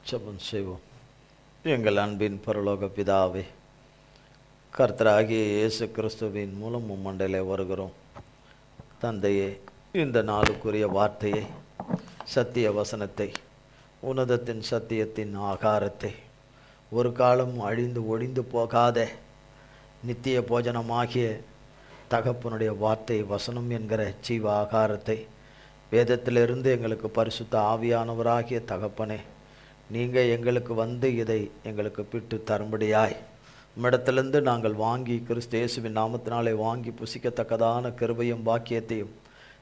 ஜெபம் செய்வோம். எங்கள் அன்பின் பரலோக பிதாவே, கர்த்தராகிய இயேசு கிறிஸ்துவின் மூலம் மண்டலே வருகிறோம். தந்தையே, இந்த நாளுக்குரிய வார்த்தையை, சத்திய வசனத்தை, உன்னதத்தின் சத்தியத்தின் ஆகாரத்தை, ஒரு காலம் அழிந்து ஒழிந்து போகாத நித்திய போஜனமாகிய தகப்பனுடைய வார்த்தை வசனம் என்கிற ஜீவ ஆகாரத்தை வேதத்திலிருந்து எங்களுக்கு பரிசுத்த ஆவியானவராகிய தகப்பனே, நீங்கள் எங்களுக்கு வந்து இதை எங்களுக்கு பிட்டு தரும்படியாய் உம்மிடத்திலிருந்து நாங்கள் வாங்கி கிறிஸ்து இயேசுவின் நாமத்தினாலே வாங்கி புசிக்கத்தக்கதான கிருபையும் பாக்கியத்தையும்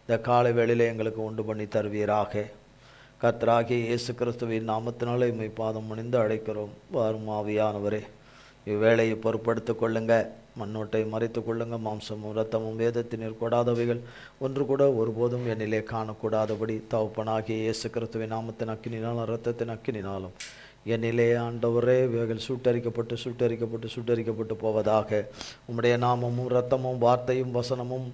இந்த காலை வேளையிலே எங்களுக்கு உண்டு பண்ணி தருவீராக. கர்த்தராகிய இயேசு கிறிஸ்துவின் நாமத்தினாலே உம்மை பாதம் பணிந்து அழைக்கிறோம். வாரும் ஆவியானவரே, இவ்வேளையை பொறுப்படுத்திக் கொள்ளுங்க. மண்ணோட்டை மறைத்து கொள்ளுங்க. மாம்சமும் இரத்தமும் வேதத்தினர் கொடாதவைகள் ஒன்று கூட ஒருபோதும் என்னிலே காணக்கூடாதபடி தகப்பனாகிய இயேசு கிறிஸ்துவின் நாமத்தின் அக்கினினாலும் இரத்தத்தின் அக்கினினாலும் என்னிலே ஆண்டவரே இவைகள் சுட்டரிக்கப்பட்டு போவதாக. உம்முடைய நாமமும் இரத்தமும் வார்த்தையும் வசனமும்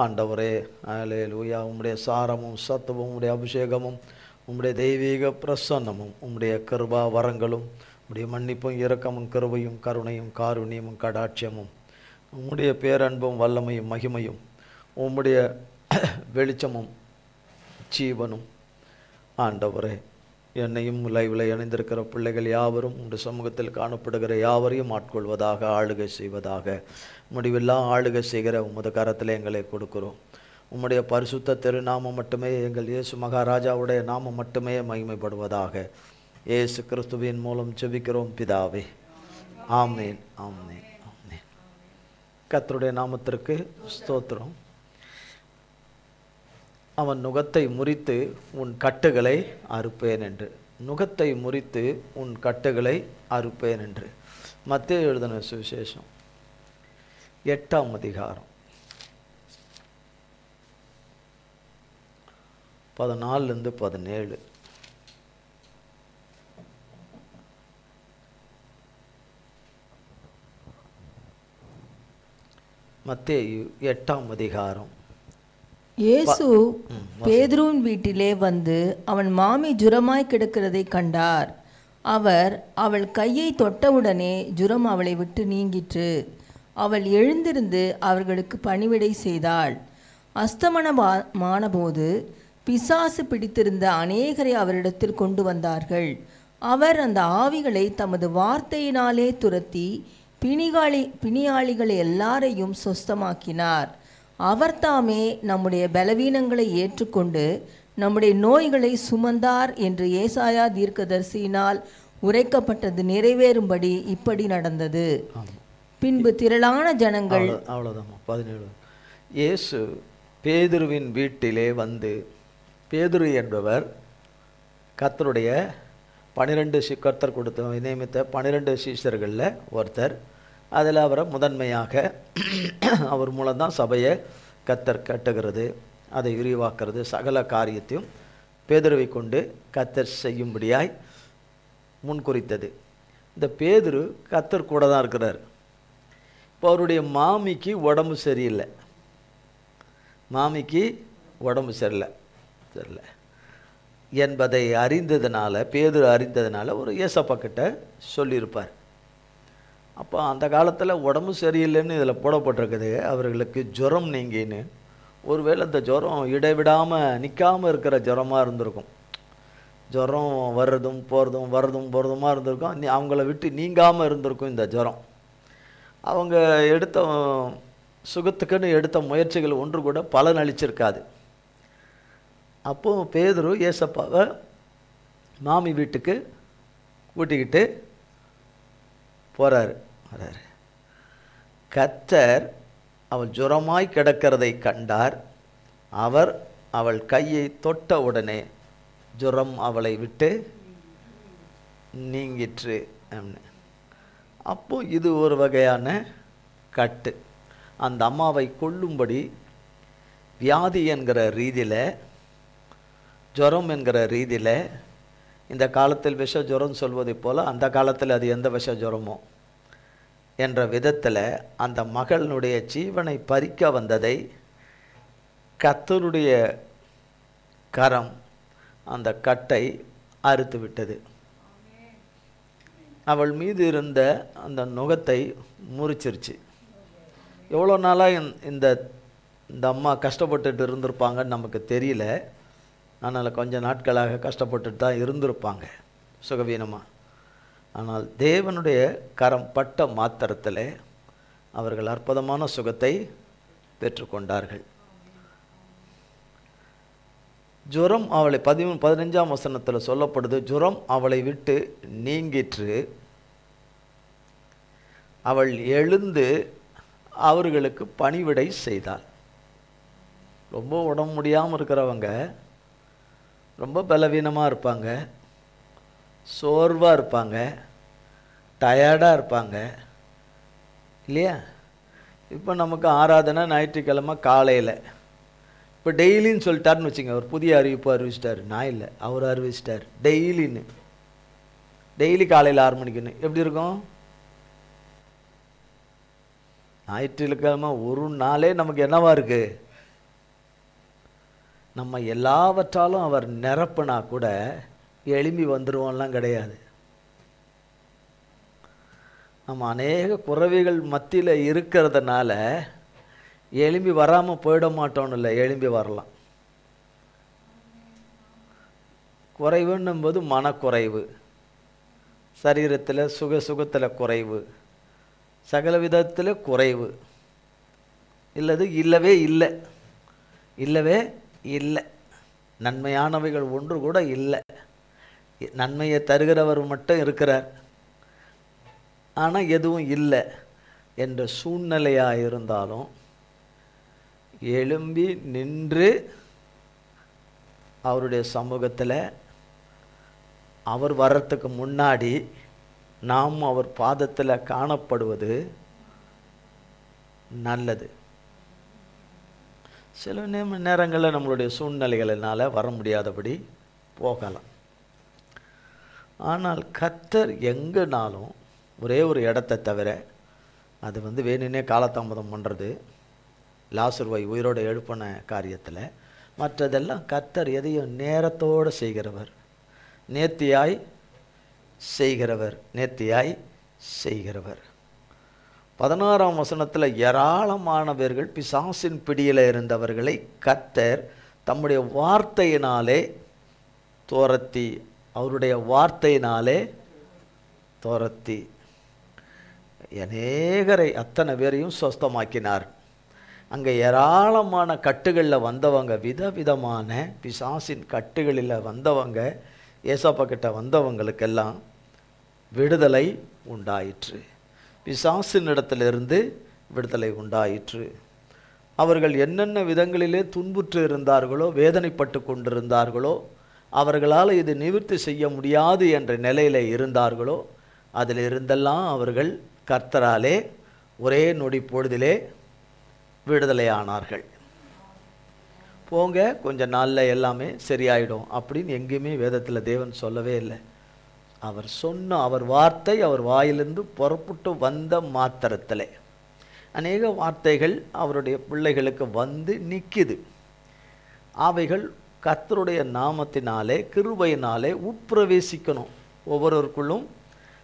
ஆண்டவரே, அல்லேலூயா, உம்முடைய சாரமும் சத்துவம், உம்முடைய அபிஷேகமும், உம்முடைய தெய்வீக பிரசன்னமும், உம்முடைய கிருபா வரங்களும், உம்முடைய மன்னிப்பும் இரக்கமும் கிருபையும் கருணையும் காருண்யமும் கடாட்சியமும், உம்முடைய பேரன்பும் வல்லமையும் மகிமையும், உம்முடைய வெளிச்சமும் ஜீவனும் ஆண்டவரே, என்னையும் லைவில் இணைந்திருக்கிற பிள்ளைகள் யாவரும் உம்முடைய சமூகத்தில் காணப்படுகிற யாவரையும் ஆட்கொள்வதாக, ஆளுகை செய்வதாக. முடிவில்லா ஆளுகை செய்கிற உமது கரத்தில் எங்களை கொடுக்கிறோம். உம்முடைய பரிசுத்த திருநாமம் மட்டுமே, எங்கள் இயேசு மகாராஜாவுடைய நாமம் மட்டுமே மகிமைப்படுவதாக. இயேசு கிறிஸ்துவின் மூலம் ஜெபிக்கிறோம் பிதாவே, ஆமேன், ஆமேன், ஆமேன். கர்த்தருடைய நாமத்திற்கு ஸ்தோத்திரம். அவன் நுகத்தை முறித்து உன் கட்டுகளை அறுப்பேன் என்று, நுகத்தை முறித்து உன் கட்டுகளை அறுப்பேன் என்று. மத்தேயு எழுதின சுவிசேஷம் 8ஆம் அதிகாரம் 14-17. மத்தேயு 8ஆம் அதிகாரம். இயேசு பேதுருவின் வீட்டிலே வந்து அவன் மாமி ஜுரமாய் கிடக்கிறதை கண்டார். அவர் அவள் கையை தொட்டவுடனே ஜுரம் அவளை விட்டு நீங்கிற்று. அவள் எழுந்திருந்து அவர்களுக்கு பணிவிடை செய்தாள். அஸ்தமனமானபோது பிசாசு பிடித்திருந்த அநேகரை அவரிடத்தில் கொண்டு வந்தார்கள். அவர் அந்த ஆவிகளை தமது வார்த்தையினாலே துரத்தி பிணியாளிகளை எல்லாரையும் சொஸ்தமாக்கினார். அவர் தாமே நம்முடைய பலவீனங்களை ஏற்றுக்கொண்டு நம்முடைய நோய்களை சுமந்தார் என்று ஏசாயா தீர்க்கதரிசியினால் உரைக்கப்பட்டது நிறைவேறும்படி இப்படி நடந்தது. பின்பு திரளான ஜனங்கள். அவ்வளோதான். 17. இயேசு பேதுருவின் வீட்டிலே வந்து, பேதுரு என்பவர் கர்த்தருடைய 12 கர்த்தர் கொடுத்த நியமித்த 12 சீஷர்களில் ஒருத்தர். அதில் அவரை முதன்மையாக அவர் மூலம்தான் சபையை கர்த்தர் கட்டுகிறது, அதை விரிவாக்குறது, சகல காரியத்தையும் பேதுருவை கொண்டு கர்த்தர் செய்யும்படியாய் முன்குறித்தது. இந்த பேதுரு கர்த்தர் கூட தான் இருக்கிறார். இப்போ அவருடைய மாமிக்கு உடம்பு சரியில்லை, சரியில்லை என்பதை அறிந்ததுனால, பேதுரு அறிந்ததுனால ஒரு ஏசப்பா கிட்ட சொல்லியிருப்பார். அப்போ அந்த காலத்தில் உடம்பு சரியில்லைன்னு இதில் போடப்பட்டிருக்குது, அவர்களுக்கு ஜுரம் நீங்கின்னு. ஒருவேளை இந்த ஜுரம் இடைவிடாமல் நிற்காமல் இருக்கிற ஜுரமாக இருந்திருக்கும். ஜுரம் வர்றதும் போகிறதுமா இருந்திருக்கும். அவங்கள விட்டு நீங்காமல் இருந்திருக்கும் இந்த ஜுரம். அவங்க எடுத்த சுகத்துக்குன்னு எடுத்த முயற்சிகள் ஒன்று கூட பலன் அளிச்சிருக்காது. அப்போது பேதுரு ஏசப்பாவை மாமி வீட்டுக்கு கூட்டிக்கிட்டு வராரு. கர்த்தர் அவள் ஜுரமாய் கிடக்கிறதை கண்டார். அவர் அவள் கையை தொட்ட உடனே ஜுரம் அவளை விட்டு நீங்கிற்று. அப்போ இது ஒரு வகையான கட்டு. அந்த அம்மாவை கொல்லும்படி வியாதி என்கிற ரீதியில், ஜுரம் என்கிற ரீதியில், இந்த காலத்தில் விஷ ஜுரம் சொல்வதை போல் அந்த காலத்தில் அது எந்த விஷ ஜுரமோ என்ற விதத்தில் அந்த மகளினுடைய ஜீவனை பறிக்க வந்ததை கர்த்தருடைய கரம் அந்த கட்டை அறுத்து விட்டது. அவள் மீது இருந்த அந்த நுகத்தை முறிச்சிருச்சு. எவ்வளோ நாளாக இந்த இந்த அம்மா கஷ்டப்பட்டுட்டு இருந்திருப்பாங்கன்னு நமக்கு தெரியல. அதனால் கொஞ்ச நாட்களாக கஷ்டப்பட்டுட்டு தான் இருந்திருப்பாங்க சுகவீனமாக. ஆனால் தேவனுடைய கரம் பட்ட மாத்திரத்தில் அவர்கள் அற்புதமான சுகத்தை பெற்றுக்கொண்டார்கள். ஜுரம் அவளை 15ஆம் வசனத்தில் சொல்லப்படுது, ஜுரம் அவளை விட்டு நீங்கிற்று, அவள் எழுந்து அவர்களுக்கு பணிவிடை செய்தாள். ரொம்ப உடம்பு முடியாமல் இருக்கிறவங்க, ரொம்ப பலவீனமாக இருப்பாங்க, சோர்வாக இருப்பாங்க, டயர்டாக இருப்பாங்க இல்லையா? இப்போ நமக்கு ஆராதனை ஞாயிற்றுக்கிழமை காலையில். இப்போ டெய்லின்னு சொல்லிட்டாருன்னு வச்சுங்க, ஒரு புதிய அறிவிப்பு அறிவிச்சிட்டார். நான் இல்லை, அவர் அறிவிச்சிட்டார். டெய்லின்னு, டெய்லி காலையில் 6 மணிக்குன்னு எப்படி இருக்கும்? ஞாயிற்றுக்கிழமை ஒரு நாளே நமக்கு என்னவா இருக்கு? நம்ம எல்லாவற்றாலும் அவர் நிரப்புனா கூட எழும்பி வந்துடுவோம்லாம் கிடையாது. நம்ம அநேக குறைவுகள் மத்தியில் இருக்கிறதுனால எழும்பி வராமல் போயிட மாட்டோன்னு இல்லை, எழும்பி வரலாம். குறைவுன்னும் போது மனக்குறைவு, சரீரத்தில் சுகத்தில் குறைவு, சகல விதத்தில் குறைவு, இல்லது இல்லவே இல்லை, இல்லவே இல்லை. நன்மையானவைகள் ஒன்று கூட இல்லை. நன்மையை தருகிறவர் மட்டும் இருக்கிறார், ஆனால் எதுவும் இல்லை என்ற சூழ்நிலையாக இருந்தாலும் எழும்பி நின்று அவருடைய சமூகத்தில் அவர் வர்றதுக்கு முன்னாடி நாம் அவர் பாதத்தில் காணப்படுவது நல்லது. சில நேரங்களில் நம்மளுடைய சூழ்நிலைகளினால் வர முடியாதபடி போகலாம். ஆனால் கர்த்தர் எங்கேனாலும் ஒரே ஒரு இடத்தை தவிர, அது வேணுன்னே காலதாமதம் பண்ணுறது, லாசருவை உயிரோடு எழுப்பின காரியத்தில், மற்றதெல்லாம் கர்த்தர் எதையும் நேரத்தோடு செய்கிறவர், நேர்த்தியாய் செய்கிறவர், நேர்த்தியாய் செய்கிறவர். 16ஆம் வசனத்தில் ஏராளமானவர்கள் பிசாசின் பிடியில் இருந்தவர்களை கர்த்தர் தம்முடைய வார்த்தையினாலே துரத்தி, அவருடைய வார்த்தையினாலே துரத்தி அநேகரை, அத்தனை பேரையும் சொஸ்தமாக்கினார். அங்கே ஏராளமான கட்டுகளில் வந்தவங்க, விதவிதமான பிசாசின் கட்டுகளில் வந்தவங்க, ஏசப்பா கிட்ட வந்தவங்களுக்கெல்லாம் விடுதலை உண்டாயிற்று. பிசாசின் இடத்திலிருந்து விடுதலை உண்டாயிற்று. அவர்கள் என்னென்ன விதங்களிலே துன்புற்று இருந்தார்களோ, வேதனைப்பட்டு கொண்டிருந்தார்களோ, அவர்களால் இது நிவர்த்தி செய்ய முடியாது என்ற நிலையில் இருந்தார்களோ, அதில் இருந்தெல்லாம் அவர்கள் கர்த்தராலே ஒரே நொடி பொழுதிலே விடுதலையானார்கள். போங்க, கொஞ்ச நாளில் எல்லாமே சரியாயிடும் அப்படின்னு எங்கேயுமே வேதத்தில் தேவன் சொல்லவே இல்லை. அவர் சொன்ன அவர் வார்த்தை அவர் வாயிலிருந்து புறப்பட்டு வந்த மாத்திரத்திலே அநேக வார்த்தைகள் அவருடைய பிள்ளைகளுக்கு வந்து நிற்குது. அவைகள் கர்த்தருடைய நாமத்தினாலே, கிருபையினாலே உட்பிரவேசிக்கணும். ஒவ்வொருவருக்குள்ளும்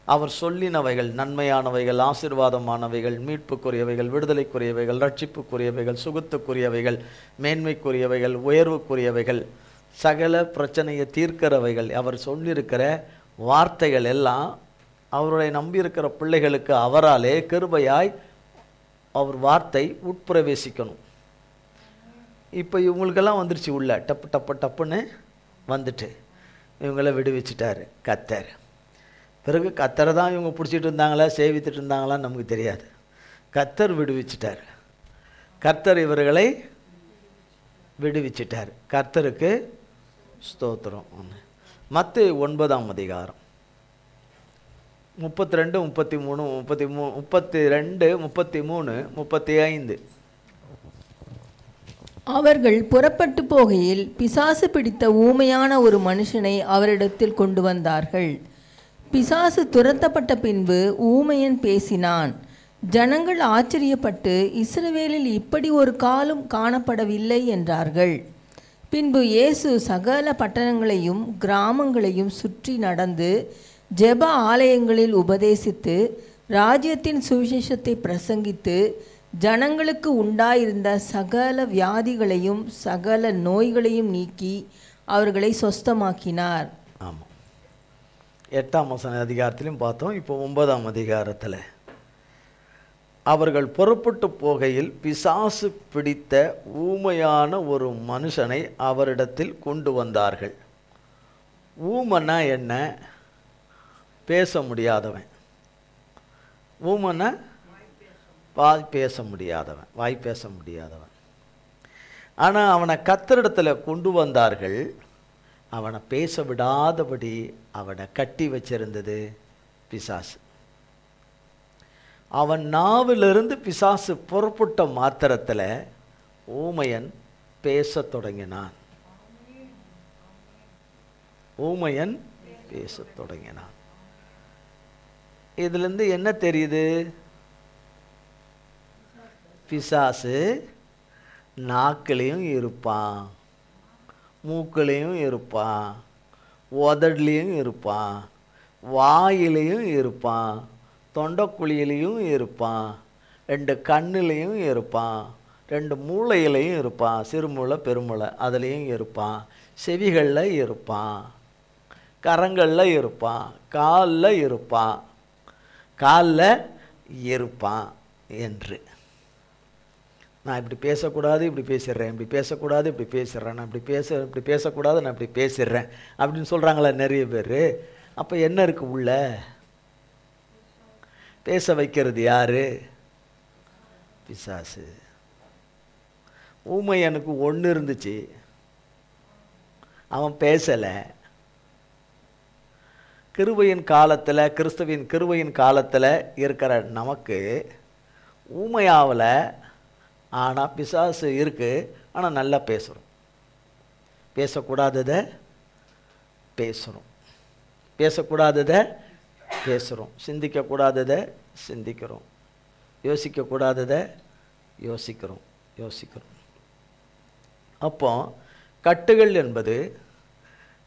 அவர் சொல்லினவைகள் நன்மையானவைகள், ஆசீர்வாதமானவைகள், மீட்புக்குரியவைகள், விடுதலைக்குரியவைகள், ரட்சிப்புக்குரியவைகள், சுகத்துக்குரியவைகள், மேன்மைக்குரியவைகள், உயர்வுக்குரியவைகள், சகல பிரச்சனையை தீர்க்கிறவைகள், அவர் சொல்லியிருக்கிற வார்த்தைகள் எல்லாம் அவருடைய நம்பியிருக்கிற பிள்ளைகளுக்கு அவராலே கிருபையாய் அவர் வார்த்தை உட்பிரவேசிக்கணும். இப்போ இவங்களுக்கெல்லாம் வந்துருச்சு, உள்ள டப்பு டப்பு டப்புன்னு வந்துட்டு இவங்கள விடுவிச்சிட்டாரு கர்த்தர். பிறகு கர்த்தரை தான் இவங்க பிடிச்சிட்டு இருந்தாங்களா, சேவித்துட்டு இருந்தாங்களான்னு நமக்கு தெரியாது. கர்த்தர் விடுவிச்சிட்டார். கர்த்தர் இவர்களை விடுவிச்சிட்டார். கர்த்தருக்கு ஸ்தோத்திரம். மத்தேயு 9ஆம் அதிகாரம் 32, 33, 32, 33, 35. அவர்கள் புறப்பட்டு போகையில் பிசாசு பிடித்த ஊமையான ஒரு மனுஷனை அவரிடத்தில் கொண்டு வந்தார்கள். பிசாசு துரத்தப்பட்ட பின்பு ஊமையன் பேசினான். ஜனங்கள் ஆச்சரியப்பட்டு, இஸ்ரவேலில் இப்படி ஒரு காலம் காணப்படவில்லை என்றார்கள். பின்பு இயேசு சகல பட்டணங்களையும் கிராமங்களையும் சுற்றி நடந்து ஜெப ஆலயங்களில் உபதேசித்து ராஜ்யத்தின் சுவிசேஷத்தை பிரசங்கித்து ஜனங்களுக்கு உண்டாயிருந்த சகல வியாதிகளையும் சகல நோய்களையும் நீக்கி அவர்களை சொஸ்தமாக்கினார். ஆமாம், 8ஆம் அதிகாரத்திலும் பார்த்தோம். இப்போ 9ஆம் அதிகாரத்தில் அவர்கள் புறப்பட்டு போகையில் பிசாசு பிடித்த ஊமையான ஒரு மனுஷனை அவரிடத்தில் கொண்டு வந்தார்கள். ஊமன்னா என்ன? பேச முடியாதவன். ஊமன்னா வாய் பேச முடியாதவன். ஆனால் அவனை கர்த்தரிடத்தில் கொண்டு வந்தார்கள். அவனை பேச விடாதபடி அவனை கட்டி வச்சிருந்தது பிசாசு. அவன் நாவிலிருந்து பிசாசு புறப்பட்ட மாத்திரத்தில் ஊமையன் பேசத் தொடங்கினான். இதிலிருந்து என்ன தெரியுது? பிசாசு நாக்கிலையும் இருப்பான், மூக்கிலையும் இருப்பான், உதடுலையும் இருப்பான், வாயிலையும் இருப்பான், தொண்டைக்குழியிலையும் இருப்பான், 2 கண்ணுலையும் இருப்பான், 2 மூளையிலையும் இருப்பான், சிறுமூளை பெருமூளை அதுலேயும் இருப்பான், செவிகளில் இருப்பான், கரங்களில் இருப்பான், காலில் இருப்பான் என்று. நான் இப்படி பேசக்கூடாது, இப்படி பேசிடுறேன், இப்படி பேசக்கூடாது, இப்படி பேசிடுறேன், நான் இப்படி பேசக்கூடாது, நான் இப்படி பேசிடுறேன் அப்படின்னு சொல்கிறாங்களே நிறைய பேர். அப்போ என்ன இருக்குது உள்ள? பேச வைக்கிறது யாரு? பிசாசு. ஊமையனுக்கு ஒன்று இருந்துச்சு, அவன் பேசலை. கிறிஸ்துவின் கிருபையின் காலத்தில் இருக்கிற நமக்கு ஊமையாவில் ஆனால் பிசாசு இருக்குது. ஆனால் நல்லா பேசுகிறோம். பேசக்கூடாததை பேசுகிறோம், சிந்திக்கக்கூடாததை சிந்திக்கிறோம், யோசிக்கக்கூடாததை யோசிக்கிறோம். அப்போ கட்டுகள் என்பது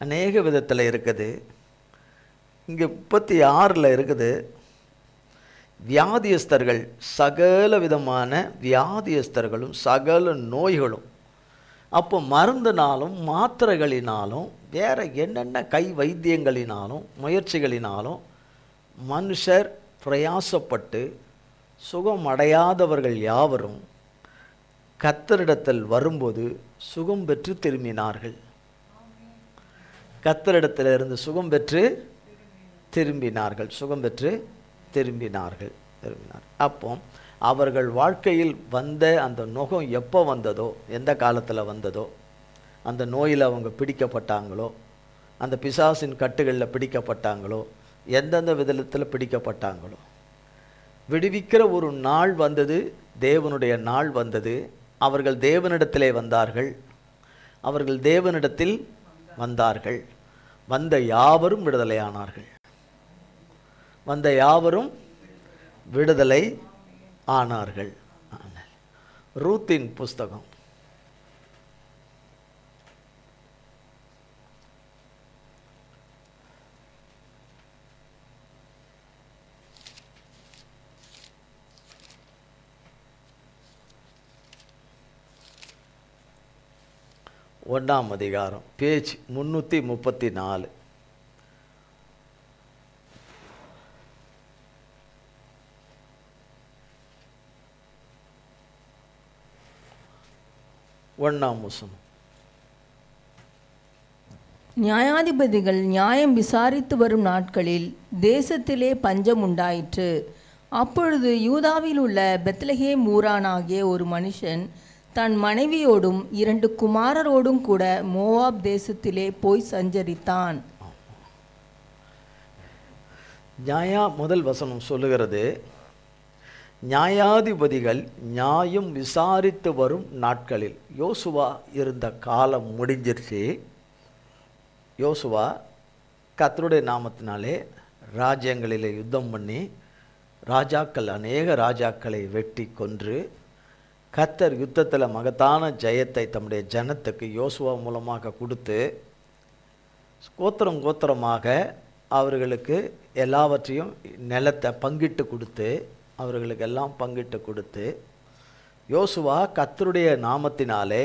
அநேக விதத்தில் இருக்குது. இங்கே 36 இருக்குது. வியாதியஸ்தர்கள், சகல விதமான வியாதியஸ்தர்களும் சகல நோய்களும். அப்போ மருந்தினாலும் மாத்திரைகளினாலும் வேற என்னென்ன கை வைத்தியங்களினாலும் முயற்சிகளினாலும் மனுஷர் பிரயாசப்பட்டு சுகம் அடையாதவர்கள் யாவரும் கர்த்தரிடத்தில் வரும்போது சுகம் பெற்று திரும்பினார்கள். கர்த்தரிடத்திலிருந்து சுகம் பெற்று திரும்பினார்கள். அப்போ அவர்கள் வாழ்க்கையில் வந்த அந்த நுகம் எப்போ வந்ததோ, எந்த காலத்தில் வந்ததோ, அந்த நோயில் அவங்க பிடிக்கப்பட்டாங்களோ, அந்த பிசாசின் கட்டுகளில் பிடிக்கப்பட்டாங்களோ, எந்தெந்த விதத்தில் பிடிக்கப்பட்டாங்களோ, விடுவிக்கிற ஒரு நாள் வந்தது, தேவனுடைய நாள் வந்தது. அவர்கள் தேவனிடத்திலே வந்தார்கள். வந்த யாவரும் விடுதலை ஆனார்கள். ரூத்தின் புஸ்தகம் 1ஆம் அதிகாரம், பேஜ் 334. நியாயாதிபதிகள் நியாயம் விசாரித்து வரும் நாட்களில் தேசத்திலே பஞ்சம் உண்டாயிற்று. அப்பொழுது யூதாவில் உள்ள பெத்லகேம் ஊரானாகிய ஒரு மனுஷன் தன் மனைவியோடும் 2 குமாரரோடும் கூட மோவாப் தேசத்திலே போய் சஞ்சரித்தான். முதல் வசனம் சொல்லுகிறது, நியாயாதிபதிகள் நியாயம் விசாரித்து வரும் நாட்களில். யோசுவா இருந்த காலம் முடிஞ்சிருச்சு. யோசுவா கர்த்தருடைய நாமத்தினாலே ராஜ்யங்களிலே யுத்தம் பண்ணி அநேக ராஜாக்களை வெட்டி கொன்று, கர்த்தர் யுத்தத்தில் மகத்தான ஜெயத்தை தம்முடைய ஜனத்துக்கு யோசுவா மூலமாக கொடுத்து, கோத்திரமாக அவர்களுக்கு எல்லாவற்றையும் நிலத்தை பங்கிட்டு கொடுத்து, அவர்களுக்கு எல்லாம் பங்கிட்டு கொடுத்து, யோசுவா கர்த்தருடைய நாமத்தினாலே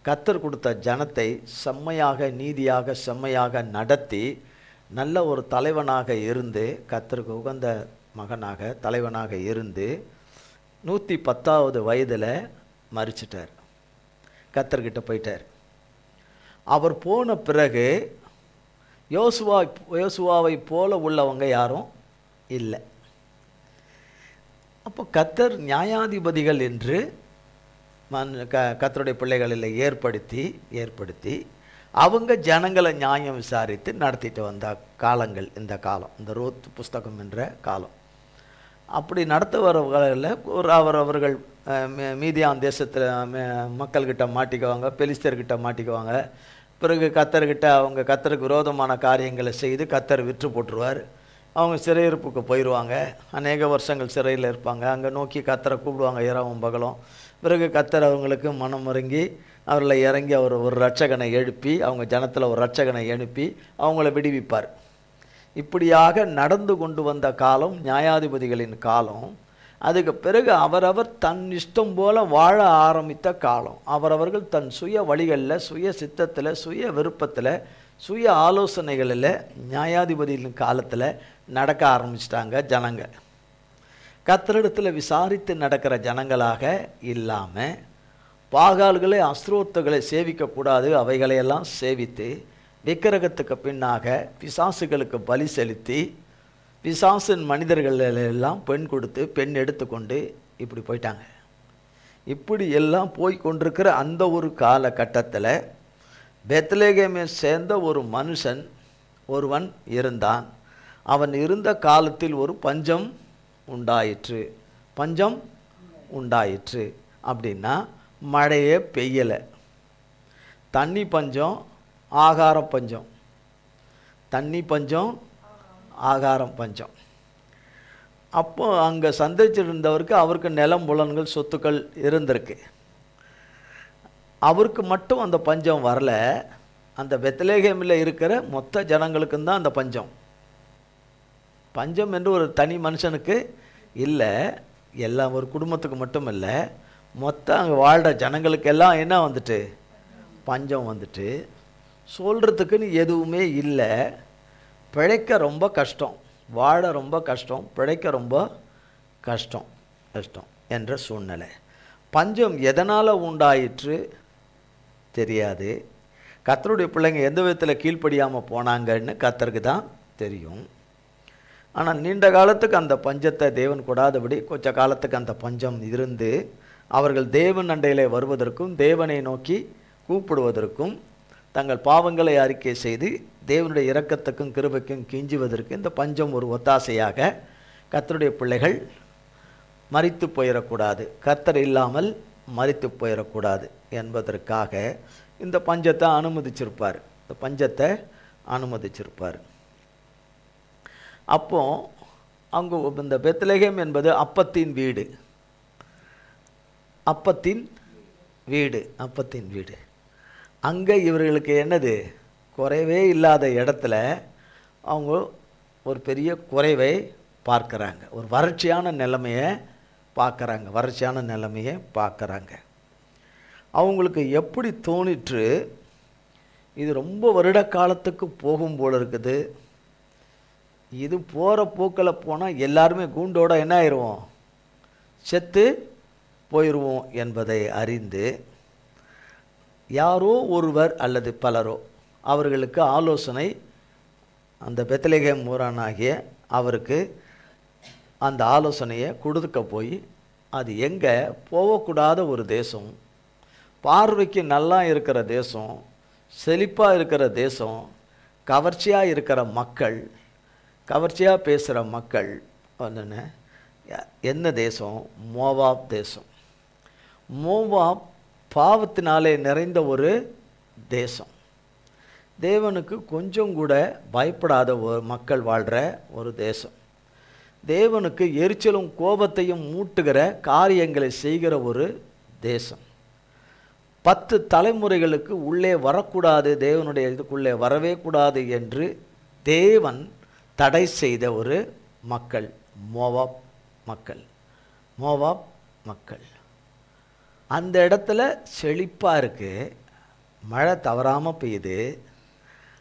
கர்த்தர் கொடுத்த ஜனத்தை செம்மையாக, நீதியாக, செம்மையாக நடத்தி நல்ல ஒரு தலைவனாக இருந்து, கர்த்தருக்கு உகந்த மகனாக தலைவனாக இருந்து 110வது வயதில் மரிச்சிட்டார். கர்த்தர்கிட்ட போயிட்டார். அவர் போன பிறகு யோசுவாவை போல உள்ளவங்க யாரும் இல்லை. அப்போ கர்த்தர் நியாயாதிபதிகள் என்று கர்த்தருடைய பிள்ளைகளில் ஏற்படுத்தி அவங்க ஜனங்களை நியாயம் விசாரித்து நடத்திட்டு வந்த காலங்கள் இந்த காலம், இந்த ரூத் புஸ்தகம் என்ற காலம். அப்படி நடத்துவர்களில் அவர்கள் மீதியான் தேசத்தில் மக்கள்கிட்ட மாட்டிக்குவாங்க, பெலிஸ்தர்கிட்ட மாட்டிக்குவாங்க. பிறகு கர்த்தர்கிட்ட அவங்க கர்த்தருக்கு விரோதமான காரியங்களை செய்து கர்த்தர் விற்று போட்டுருவார். அவங்க சிறையிருப்புக்கு போயிடுவாங்க. அநேக வருஷங்கள் சிறையில் இருப்பாங்க. அங்கே நோக்கி கர்த்தரை கூப்பிடுவாங்க இரவும் பகலும். பிறகு கர்த்தர் அவங்களுக்கு மனம் இறங்கி அவர்களை இறங்கி அவர் ஒரு இரட்சகனை எழுப்பி, அவங்க ஜனத்தில் ஒரு இரட்சகனை எழுப்பி அவங்கள விடுவிப்பார். இப்படியாக நடந்து கொண்டு வந்த காலம் நியாயாதிபதிகளின் காலம். அதுக்கு பிறகு அவரவர் தன் இஷ்டம் போல வாழ ஆரம்பித்த காலம். அவரவர்கள் தன் சுய வழிகளில், சுய சித்தத்தில், சுய விருப்பத்தில், சுய ஆலோசனைகளில் நியாயாதிபதிகளின் காலத்தில் நடக்க ஆரம்பிச்சிட்டாங்க ஜனங்க. கர்த்தரிடத்தில் விசாரித்து நடக்கிற ஜனங்களாக இல்லாமல் பாகால்களை, அஸ்திரோத்துகளை சேவிக்கக்கூடாது, அவைகளையெல்லாம் சேவித்து விக்கிரகத்துக்கு பின்னாக பிசாசுகளுக்கு பலி செலுத்தி பிசாசின் மனிதர்களெல்லாம் பெண் கொடுத்து பெண் எடுத்துக்கொண்டு இப்படி போயிட்டாங்க. இப்படி எல்லாம் போய் கொண்டிருக்கிற அந்த ஒரு காலகட்டத்தில் பெத்லகேமை சேர்ந்த ஒரு மனுஷன் ஒருவன் இருந்தான். அவன் இருந்த காலத்தில் ஒரு பஞ்சம் உண்டாயிற்று. அப்படின்னா மழையே பெய்யலை, தண்ணி பஞ்சம், ஆகாரம் பஞ்சம். தண்ணி பஞ்சம், ஆகாரம் பஞ்சம். அப்போ அங்கே சந்திச்சிருந்தவருக்கு அவருக்கு நிலம், புலன்கள், சொத்துக்கள் இருந்திருக்கு. அவருக்கு மட்டும் அந்த பஞ்சம் வரல. அந்த பெத்லகேமில் இருக்கிற மொத்த ஜனங்களுக்கும் தான் அந்த பஞ்சம். பஞ்சம் என்று ஒரு தனி மனுஷனுக்கு இல்லை, எல்லாம் ஒரு குடும்பத்துக்கு மட்டும் இல்லை, மொத்தம் அங்கே வாழ்கிற ஜனங்களுக்கெல்லாம் என்ன வந்துட்டு பஞ்சம் வந்துட்டு. சொல்கிறதுக்குன்னு எதுவுமே இல்லை. பிழைக்க ரொம்ப கஷ்டம், வாழ ரொம்ப கஷ்டம், பிழைக்க ரொம்ப கஷ்டம் என்ற சூழ்நிலை. பஞ்சம் எதனால் உண்டாயிற்று தெரியாது. கர்த்தருடைய பிள்ளைங்க எந்த விதத்தில் கீழ்ப்படியாமல் போனாங்கன்னு கர்த்தருக்கு தான் தெரியும். ஆனால் நீண்ட காலத்துக்கு அந்த பஞ்சத்தை தேவன் கொடாதபடி கொஞ்ச காலத்துக்கு அந்த பஞ்சம் இருந்து அவர்கள் தேவன் அண்டையிலே வருவதற்கும், தேவனை நோக்கி கூப்பிடுவதற்கும், தங்கள் பாவங்களை அறிக்கை செய்து தேவனுடைய இரக்கத்துக்கும் கிருபைக்கும் கெஞ்சுவதற்கு இந்த பஞ்சம் ஒரு ஒத்தாசையாக கர்த்தருடைய பிள்ளைகள் மரித்து போயிடக்கூடாது, கர்த்தர் இல்லாமல் மரித்து போயிடக்கூடாது என்பதற்காக இந்த பஞ்சத்தை அனுமதிச்சிருப்பார். அப்போ அங்கே இந்த பெத்லகேம் என்பது அப்பத்தின் வீடு. அங்கே இவர்களுக்கு என்னது குறைவே இல்லாத இடத்துல அவங்க ஒரு பெரிய குறைவை பார்க்குறாங்க, ஒரு வறட்சியான நிலைமையை பார்க்குறாங்க. அவங்களுக்கு எப்படி தோணிற்று, இது ரொம்ப வருட காலத்துக்கு போகும் போல இருக்குது, இது போகிற போக்கில் போனால் எல்லாருமே கூண்டோட என்ன ஆயிடுவோம், செத்து போயிடுவோம் என்பதை அறிந்து யாரோ ஒருவர் அல்லது பலரோ அவர்களுக்கு ஆலோசனை, அந்த பெத்லகேம் ஊரானாகிய அவருக்கு அந்த ஆலோசனையை கொடுக்க போய், அது எங்கே போகக்கூடாத ஒரு தேசம், பார்வைக்கு நல்லா இருக்கிற தேசம், செழிப்பாக இருக்கிற தேசம், கவர்ச்சியாக இருக்கிற மக்கள், கவர்ச்சியாக பேசுகிற மக்கள், என்ன தேசம், மோவாப் தேசம். மோவாப் பாவத்தினாலே நிறைந்த ஒரு தேசம். தேவனுக்கு கொஞ்சம் கூட பயப்படாத ஒரு மக்கள் வாழ்கிற ஒரு தேசம். தேவனுக்கு எரிச்சலும் கோபத்தையும் மூட்டுகிற காரியங்களை செய்கிற ஒரு தேசம். 10 தலைமுறைகளுக்கு உள்ளே வரக்கூடாது, தேவனுடைய இதுக்குள்ளே வரவே கூடாது என்று தேவன் தடை செய்த ஒரு மக்கள் மோவாப் மக்கள். மோவாப் மக்கள் அந்த இடத்துல செழிப்பாக இருக்குது, மழை தவறாமல் பெய்யுது,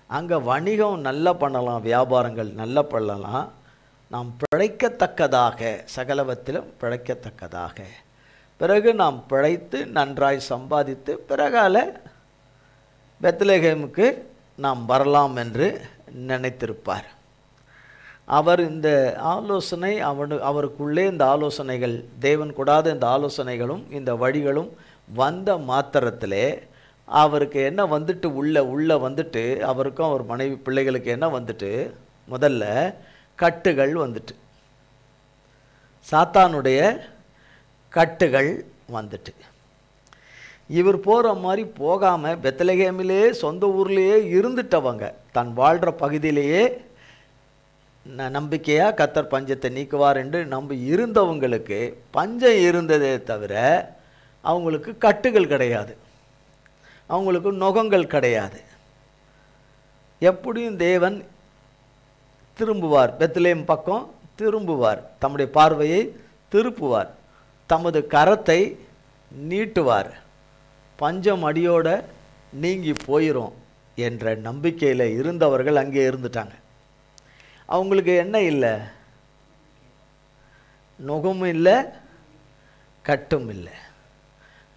அங்கே வணிகம் நல்லா பண்ணலாம், வியாபாரங்கள் நல்லா பண்ணலாம், நாம் பிழைக்கத்தக்கதாக, சகலவத்திலும் பிழைக்கத்தக்கதாக, பிறகு நாம் பிழைத்து நன்றாய் சம்பாதித்து பிறகால பெத்லகேமுக்கு நாம் வரலாம் என்று நினைத்திருப்பார். அவர் இந்த ஆலோசனை அவருக்குள்ளே இந்த ஆலோசனைகள், தேவன் கூடாத இந்த ஆலோசனைகளும் இந்த வழிகளும் வந்த மாத்திரத்திலே அவருக்கு என்ன வந்துட்டு உள்ளே வந்துட்டு, அவருக்கும் அவர் மனைவி பிள்ளைகளுக்கு என்ன வந்துட்டு, முதல்ல கட்டுகள் வந்துட்டு, சாத்தானுடைய கட்டுகள் வந்துட்டு. இவர் போகிற மாதிரி போகாமல் பெத்லகேமிலே சொந்த ஊர்லேயே இருந்துட்டவங்க, தான் வாழ்கிற பகுதியிலேயே நம்பிக்கையாக கர்த்தர் பஞ்சத்தை நீக்குவார் என்று நம்பி இருந்தவங்களுக்கு பஞ்சம் இருந்ததே தவிர அவங்களுக்கு கட்டுகள் கிடையாது, அவங்களுக்கு நுகங்கள் கிடையாது. எப்படியும் தேவன் திரும்புவார், பெத்லகேம் பக்கம் திரும்புவார், தம்முடைய பார்வையை திருப்புவார், தமது கரத்தை நீட்டுவார், பஞ்சம் அடியோட நீங்கி போயிடும் என்ற நம்பிக்கையில் இருந்தவர்கள் அங்கே இருந்துட்டாங்க. அவங்களுக்கு என்ன இல்லை, நுகமும் இல்லை, கட்டும் இல்லை.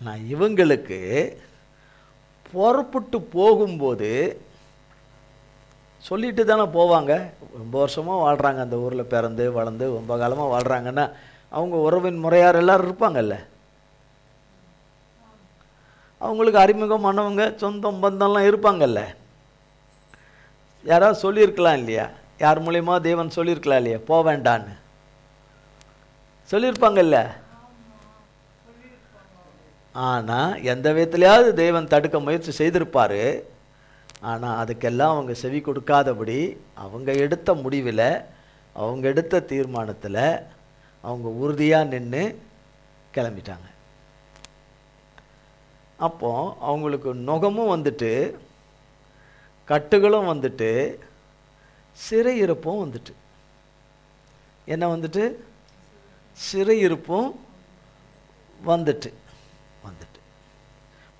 நான் இவங்களுக்கு புறப்பட்டு போகும்போது சொல்லிட்டு தானே போவாங்க. ரொம்ப வருஷமாக வாழ்கிறாங்க அந்த ஊரில், பிறந்து வளர்ந்து ரொம்ப காலமாக வாழ்கிறாங்கன்னா அவங்க உறவின் முறையார் எல்லோரும் இருப்பாங்கல்ல, அவங்களுக்கு அறிமுகமானவங்க சொந்தம் பந்தம்லாம் இருப்பாங்கல்ல. யாராவது சொல்லியிருக்கலாம் இல்லையா, யார் மூலியமா தேவன் சொல்லியிருக்கலாம் இல்லையா, போக வேண்டான்னு சொல்லியிருப்பாங்கல்ல. ஆனால் எந்த விதத்துலையாவது தேவன் தடுக்க முயற்சி செய்திருப்பார். ஆனால் அதுக்கெல்லாம் அவங்க செவி கொடுக்காதபடி அவங்க எடுத்த முடிவில், அவங்க எடுத்த தீர்மானத்தில் அவங்க உறுதியாக நின்று கிளம்பிட்டாங்க. அப்போ அவங்களுக்கு நுகமும் வந்துட்டு, கட்டுகளும் வந்துட்டு, சிறையிருப்பும் வந்துட்டு. என்ன வந்துட்டு? சிறையிருப்பும் வந்துட்டு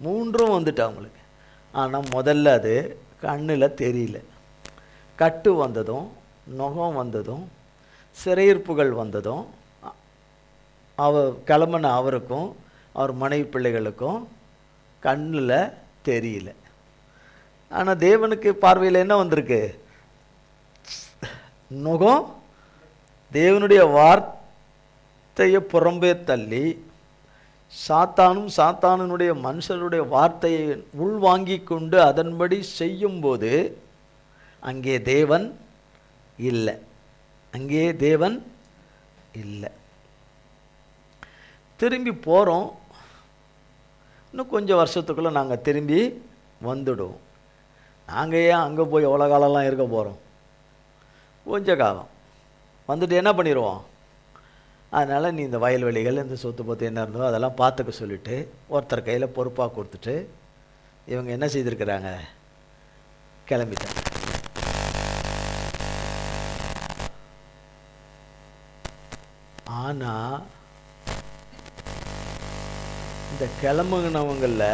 மூன்றும் வந்துட்டு அவங்களுக்கு. ஆனால் முதல்ல அது கண்ணில் தெரியல. கட்டு வந்ததும், நுகம் வந்ததும், சிறையிருப்புகள் வந்ததும் கிளம்பின அவருக்கும் அவர் மனைவி பிள்ளைகளுக்கும் கண்ணில் தெரியல. ஆனால் தேவனுக்கு பார்வையில் என்ன வந்திருக்கு? நுகம் தேவனுடைய வார்த்தையை புறம்பே தள்ளி சாத்தானுடைய மனுஷருடைய வார்த்தையை உள்வாங்கி கொண்டு அதன்படி செய்யும்போது அங்கே தேவன் இல்லை, அங்கே தேவன் இல்லை. திரும்பி போகிறோம், இன்னும் கொஞ்சம் வருஷத்துக்குள்ளே நாங்கள் திரும்பி வந்துடுவோம். நாங்கள் ஏன் அங்கே போய் எவ்வளோ காலம்லாம் இருக்க போகிறோம்? கொஞ்ச காலம் வந்துட்டு என்ன பண்ணிடுவோம்? அதனால் நீ இந்த வயல்வெளிகள், இந்த சொத்து பத்து என்ன இருந்தோ அதெல்லாம் பார்த்துக்க சொல்லிவிட்டு ஒருத்தர் கையில் பொறுப்பாக கொடுத்துட்டு இவங்க என்ன செய்திருக்கிறாங்க? கிளம்பிட்டாங்க. ஆனால் இந்த கிளம்புனவங்களில்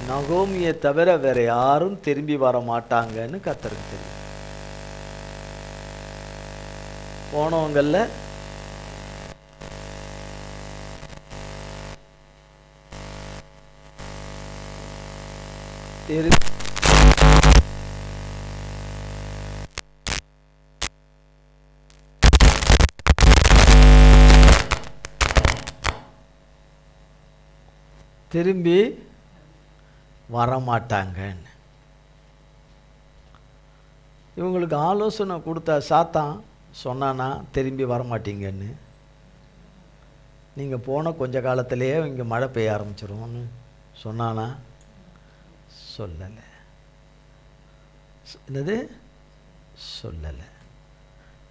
நகோமியை தவிர வேற யாரும் திரும்பி வர மாட்டாங்கன்னு கர்த்தருக்கு தெரியும். போனவங்கள்ல திரும்பி வரமாட்டாங்கன்னு இவங்களுக்கு ஆலோசனை கொடுத்த சாத்தான் சொன்னானா திரும்பி வரமாட்டீங்கன்னு. நீங்கள் போன கொஞ்ச காலத்திலேயே இங்கே மழை பெய்ய ஆரம்பிச்சிரும்னு சொன்னானா? சொல்லலை. என்னது? சொல்லலை.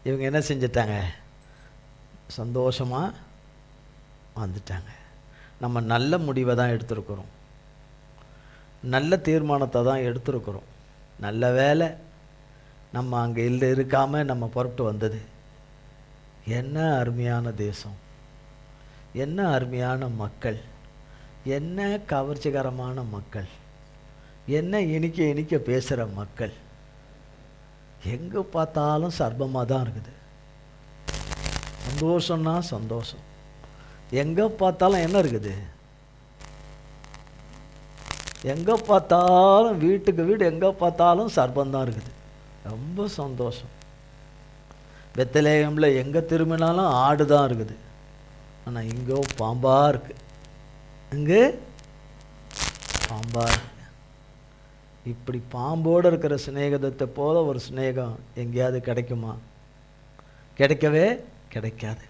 இவங்க என்ன செஞ்சிட்டாங்க? சந்தோஷமாக வந்துட்டாங்க. நம்ம நல்ல முடிவை தான் எடுத்திருக்கிறோம், நல்ல தீர்மானத்தை தான் எடுத்திருக்கிறோம், நல்ல வேலை நம்ம அங்கே இருக்காமல் நம்ம புறப்பட்டு வந்தது. என்ன அருமையான தேசம், என்ன அருமையான மக்கள், என்ன கவர்ச்சிகரமான மக்கள், என்ன இனிக்க இனிக்க பேசுகிற மக்கள். எங்கே பார்த்தாலும் சர்ப்பமாக தான் இருக்குது. சந்தோஷம்னா சந்தோஷம். எங்கே பார்த்தாலும் என்ன இருக்குது, எங்கே பார்த்தாலும் வீட்டுக்கு வீடு எங்கே பார்த்தாலும் சர்ப்பந்தான் இருக்குது. ரொம்ப சந்தோஷம். பெத்லகேமில் எங்கே திரும்பினாலும் ஆடு தான் இருக்குது. ஆனால் இங்கே பாம்பாக இருக்கு, இங்கே பாம்பாக இருக்கு. இப்படி பாம்போடு இருக்கிற சிநேகத்தை போல ஒரு சிநேகம் எங்கேயாவது கிடைக்குமா? கிடைக்கவே கிடைக்காது.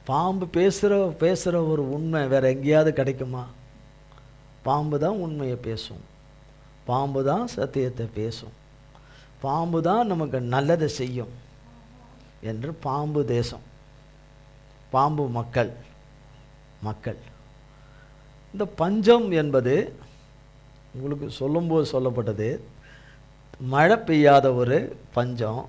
பாம்பு பேசுகிற ஒரு உண்மை வேறு எங்கேயாவது கிடைக்குமா? பாம்பு தான் உண்மையை பேசும், பாம்பு தான் சத்தியத்தை பேசும், பாம்பு தான் நமக்கு நல்லதை செய்யும் என்று பாம்பு தேசம், பாம்பு மக்கள். இந்த பஞ்சம் என்பது உங்களுக்கு சொல்லும்போது சொல்லப்பட்டது, மழை பெய்யாத ஒரு பஞ்சம்,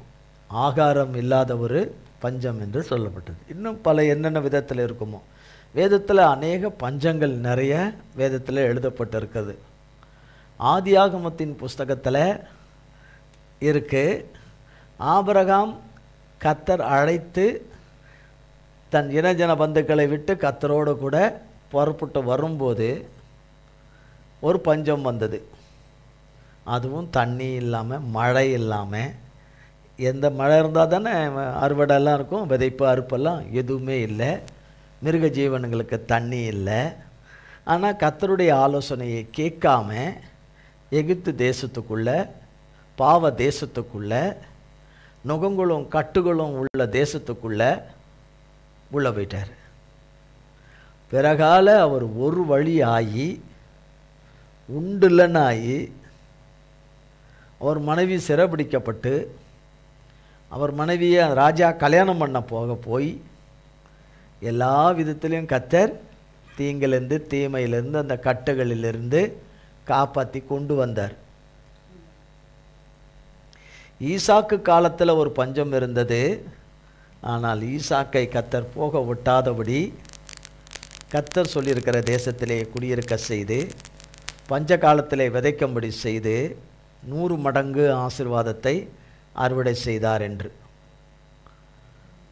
ஆகாரம் இல்லாத ஒரு பஞ்சம் என்று சொல்லப்பட்டது. இன்னும் பல என்னென்ன விதத்தில் இருக்குமோ. வேதத்தில் அநேக பஞ்சங்கள் நிறைய வேதத்தில் எழுதப்பட்டிருக்கிறது. ஆதியாகமத்தின் புஸ்தகத்தில் இருக்கு. ஆபிரகாம் கர்த்தர் அழைத்து தன் இனஜன பந்துக்களை விட்டு கர்த்தரோடு கூட புறப்பட்டு வரும்போது ஒரு பஞ்சம் வந்தது. அதுவும் தண்ணி இல்லாமல், மழை இல்லாமல். எந்த மழை இருந்தால் தானே அறுவடைலாம் இருக்கும், விதைப்பு அறுப்பெல்லாம் எதுவுமே இல்லை. மிருக ஜீவனுங்களுக்கு தண்ணி இல்லை. ஆனால் கர்த்தருடைய ஆலோசனையை கேட்காம எகிப்து தேசத்துக்குள்ளே, பாவ தேசத்துக்குள்ளே, நுகங்களும் கட்டுகளும் உள்ள தேசத்துக்குள்ளே உள்ள போயிட்டார். பிறகால அவர் ஒரு வழி ஆகி உண்டுலன்னு ஆகி, அவர் மனைவி சிறைபிடிக்கப்பட்டு, அவர் மனைவியை ராஜா கல்யாணம் பண்ண போய் எல்லா விதத்திலையும் கர்த்தர் தீங்கிலிருந்து, தீமையிலிருந்து, அந்த கட்டுகளிலிருந்து காப்பாற்றி கொண்டு வந்தார். ஈசாக்கு காலத்தில் ஒரு பஞ்சம் இருந்தது. ஆனால் ஈசாக்கை கர்த்தர் போக விட்டாதபடி கர்த்தர் சொல்லியிருக்கிற தேசத்திலே குடியிருக்க செய்து, பஞ்ச காலத்திலே விதைக்கும்படி செய்து 100 மடங்கு ஆசீர்வாதத்தை அறுவடை செய்தார் என்று.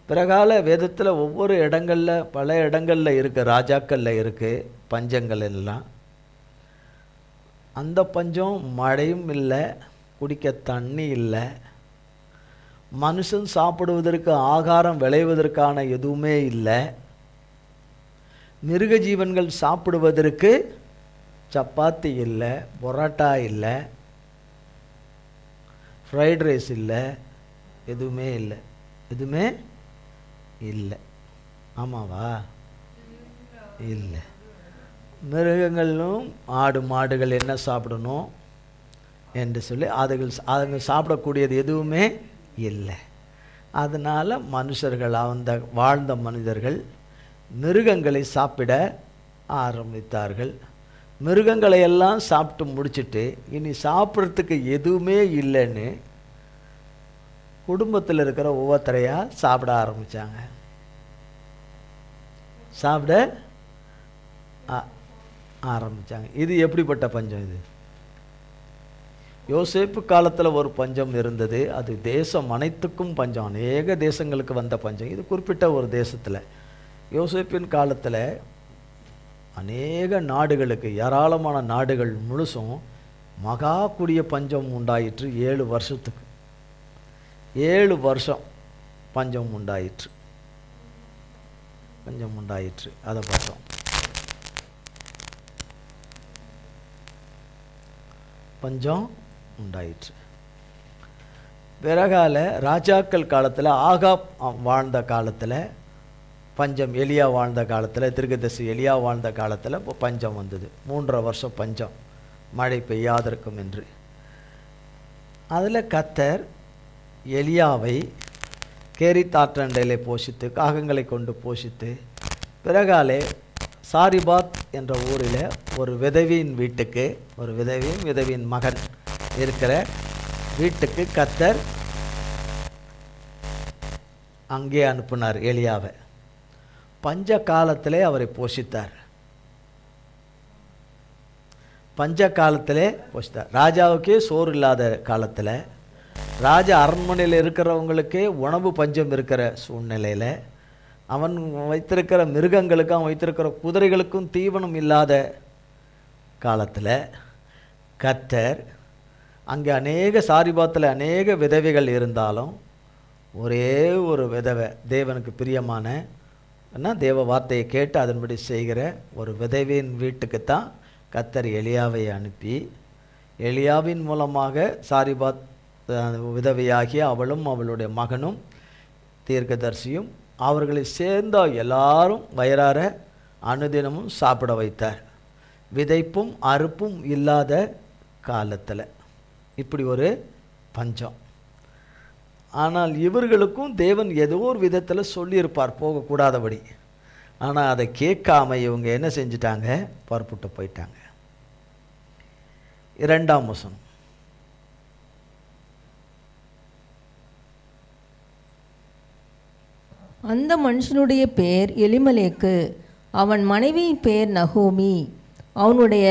பிறகால வேதத்தில் ஒவ்வொரு இடங்களில், பல இடங்களில் இருக்குது, ராஜாக்களில் இருக்குது பஞ்சங்கள் எல்லாம். அந்த பஞ்சம் மழையும் இல்லை, குடிக்க தண்ணி இல்லை, மனுஷன் சாப்பிடுவதற்கு ஆகாரம் விளைவதற்கான எதுவுமே இல்லை, மிருக ஜீவன்கள் சாப்பிடுவதற்கு சப்பாத்தி இல்லை, பரோட்டா இல்லை, ஃப்ரைட் ரைஸ் இல்லை, எதுவுமே இல்லை, எதுவுமே இல்லை. ஆமாவா? இல்லை. மிருகங்களும் ஆடு மாடுகள் என்ன சாப்பிடணும் என்று சொல்லி அதுங்க சாப்பிடக்கூடியது எதுவுமே இல்லை. அதனால் மனுஷர்கள், அந்த வாழ்ந்த மனிதர்கள் மிருகங்களை சாப்பிட ஆரம்பித்தார்கள். மிருகங்களை எல்லாம் சாப்பிட்டு முடிச்சுட்டு இனி சாப்பிட்றதுக்கு எதுவுமே இல்லைன்னு குடும்பத்தில் இருக்கிற ஒவ்வொருத்தரையாக சாப்பிட ஆரம்பித்தாங்க. சாப்பிட ஆரம்பித்தாங்க. இது எப்படிப்பட்ட பஞ்சம்? இது யோசேப்பு காலத்தில் ஒரு பஞ்சம் இருந்தது. அது தேசம் அனைத்துக்கும் பஞ்சம், அநேக தேசங்களுக்கு வந்த பஞ்சம். இது குறிப்பிட்ட ஒரு தேசத்தில், யோசேப்பின் காலத்தில் அநேக நாடுகளுக்கு, ஏராளமான நாடுகள் முழுசும் மகா கூடிய பஞ்சம் உண்டாயிற்று. 7 வருஷத்துக்கு 7 வருஷம் பஞ்சம் உண்டாயிற்று. அதை பார்த்தோம். பஞ்சம் உண்டாயிற்று. பிறகால ராஜாக்கள் காலத்தில், ஆகாப் வாழ்ந்த காலத்தில் பஞ்சம், எலியா வாழ்ந்த காலத்தில், தீர்க்கதரிசி எலியா வாழ்ந்த காலத்தில் இப்போ பஞ்சம் வந்தது. 3.5 வருஷம் பஞ்சம், மழை பெய்யாதிருக்கும் என்று. அதில் கர்த்தர் எலியாவை கேரித்தாற்றண்டையிலே போஷித்து, காகங்களை கொண்டு போஷித்து, பிறகாலே சாரிபாத் என்ற ஊரில் ஒரு விதவியின் வீட்டுக்கு, ஒரு விதவியின் மகன் இருக்கிற வீட்டுக்கு கர்த்தர் அங்கே அனுப்பினார் எலியாவை. பஞ்ச காலத்திலே அவரை போஷித்தார். பஞ்ச காலத்திலே போஷித்தார். ராஜாவுக்கே சோறு இல்லாத காலத்தில், ராஜா அரண்மனையில் இருக்கிறவங்களுக்கே உணவு பஞ்சம் இருக்கிற சூழ்நிலையில், அவன் வைத்திருக்கிற மிருகங்களுக்கும் அவன் வைத்திருக்கிற குதிரைகளுக்கும் தீவனம் இல்லாத காலத்தில் கர்த்தர் அங்கே அநேக சாரிபாத்தில் அநேக விதவைகள் இருந்தாலும் ஒரே ஒரு விதவை, தேவனுக்கு பிரியமான தேவ வார்த்தையை கேட்டு அதன்படி செய்கிற ஒரு விதவையின் வீட்டுக்குத்தான் கர்த்தர் எலியாவை அனுப்பி, எலியாவின் மூலமாக சாரிபாத் விதவையாகிய அவளும் அவளுடைய மகனும் தீர்க்கதரிசியும் அவர்களை சேர்ந்த எல்லாரும் வயிறார அனுதினமும் சாப்பிட வைத்தார். விதைப்பும் அறுப்பும் இல்லாத காலத்தில் இப்படி ஒரு பஞ்சம். ஆனால் இவர்களுக்கும் தேவன் ஏதோ ஒரு விதத்தில் சொல்லியிருப்பார் போகக்கூடாதபடி. ஆனால் அதை கேட்காம இவங்க என்ன செஞ்சிட்டாங்க? புறப்பட்டு போயிட்டாங்க. 2ஆம் வசனம். அந்த மனுஷனுடைய பேர் எலிமலேக்கு, அவன் மனைவியின் பேர் நகோமி. அவனுடைய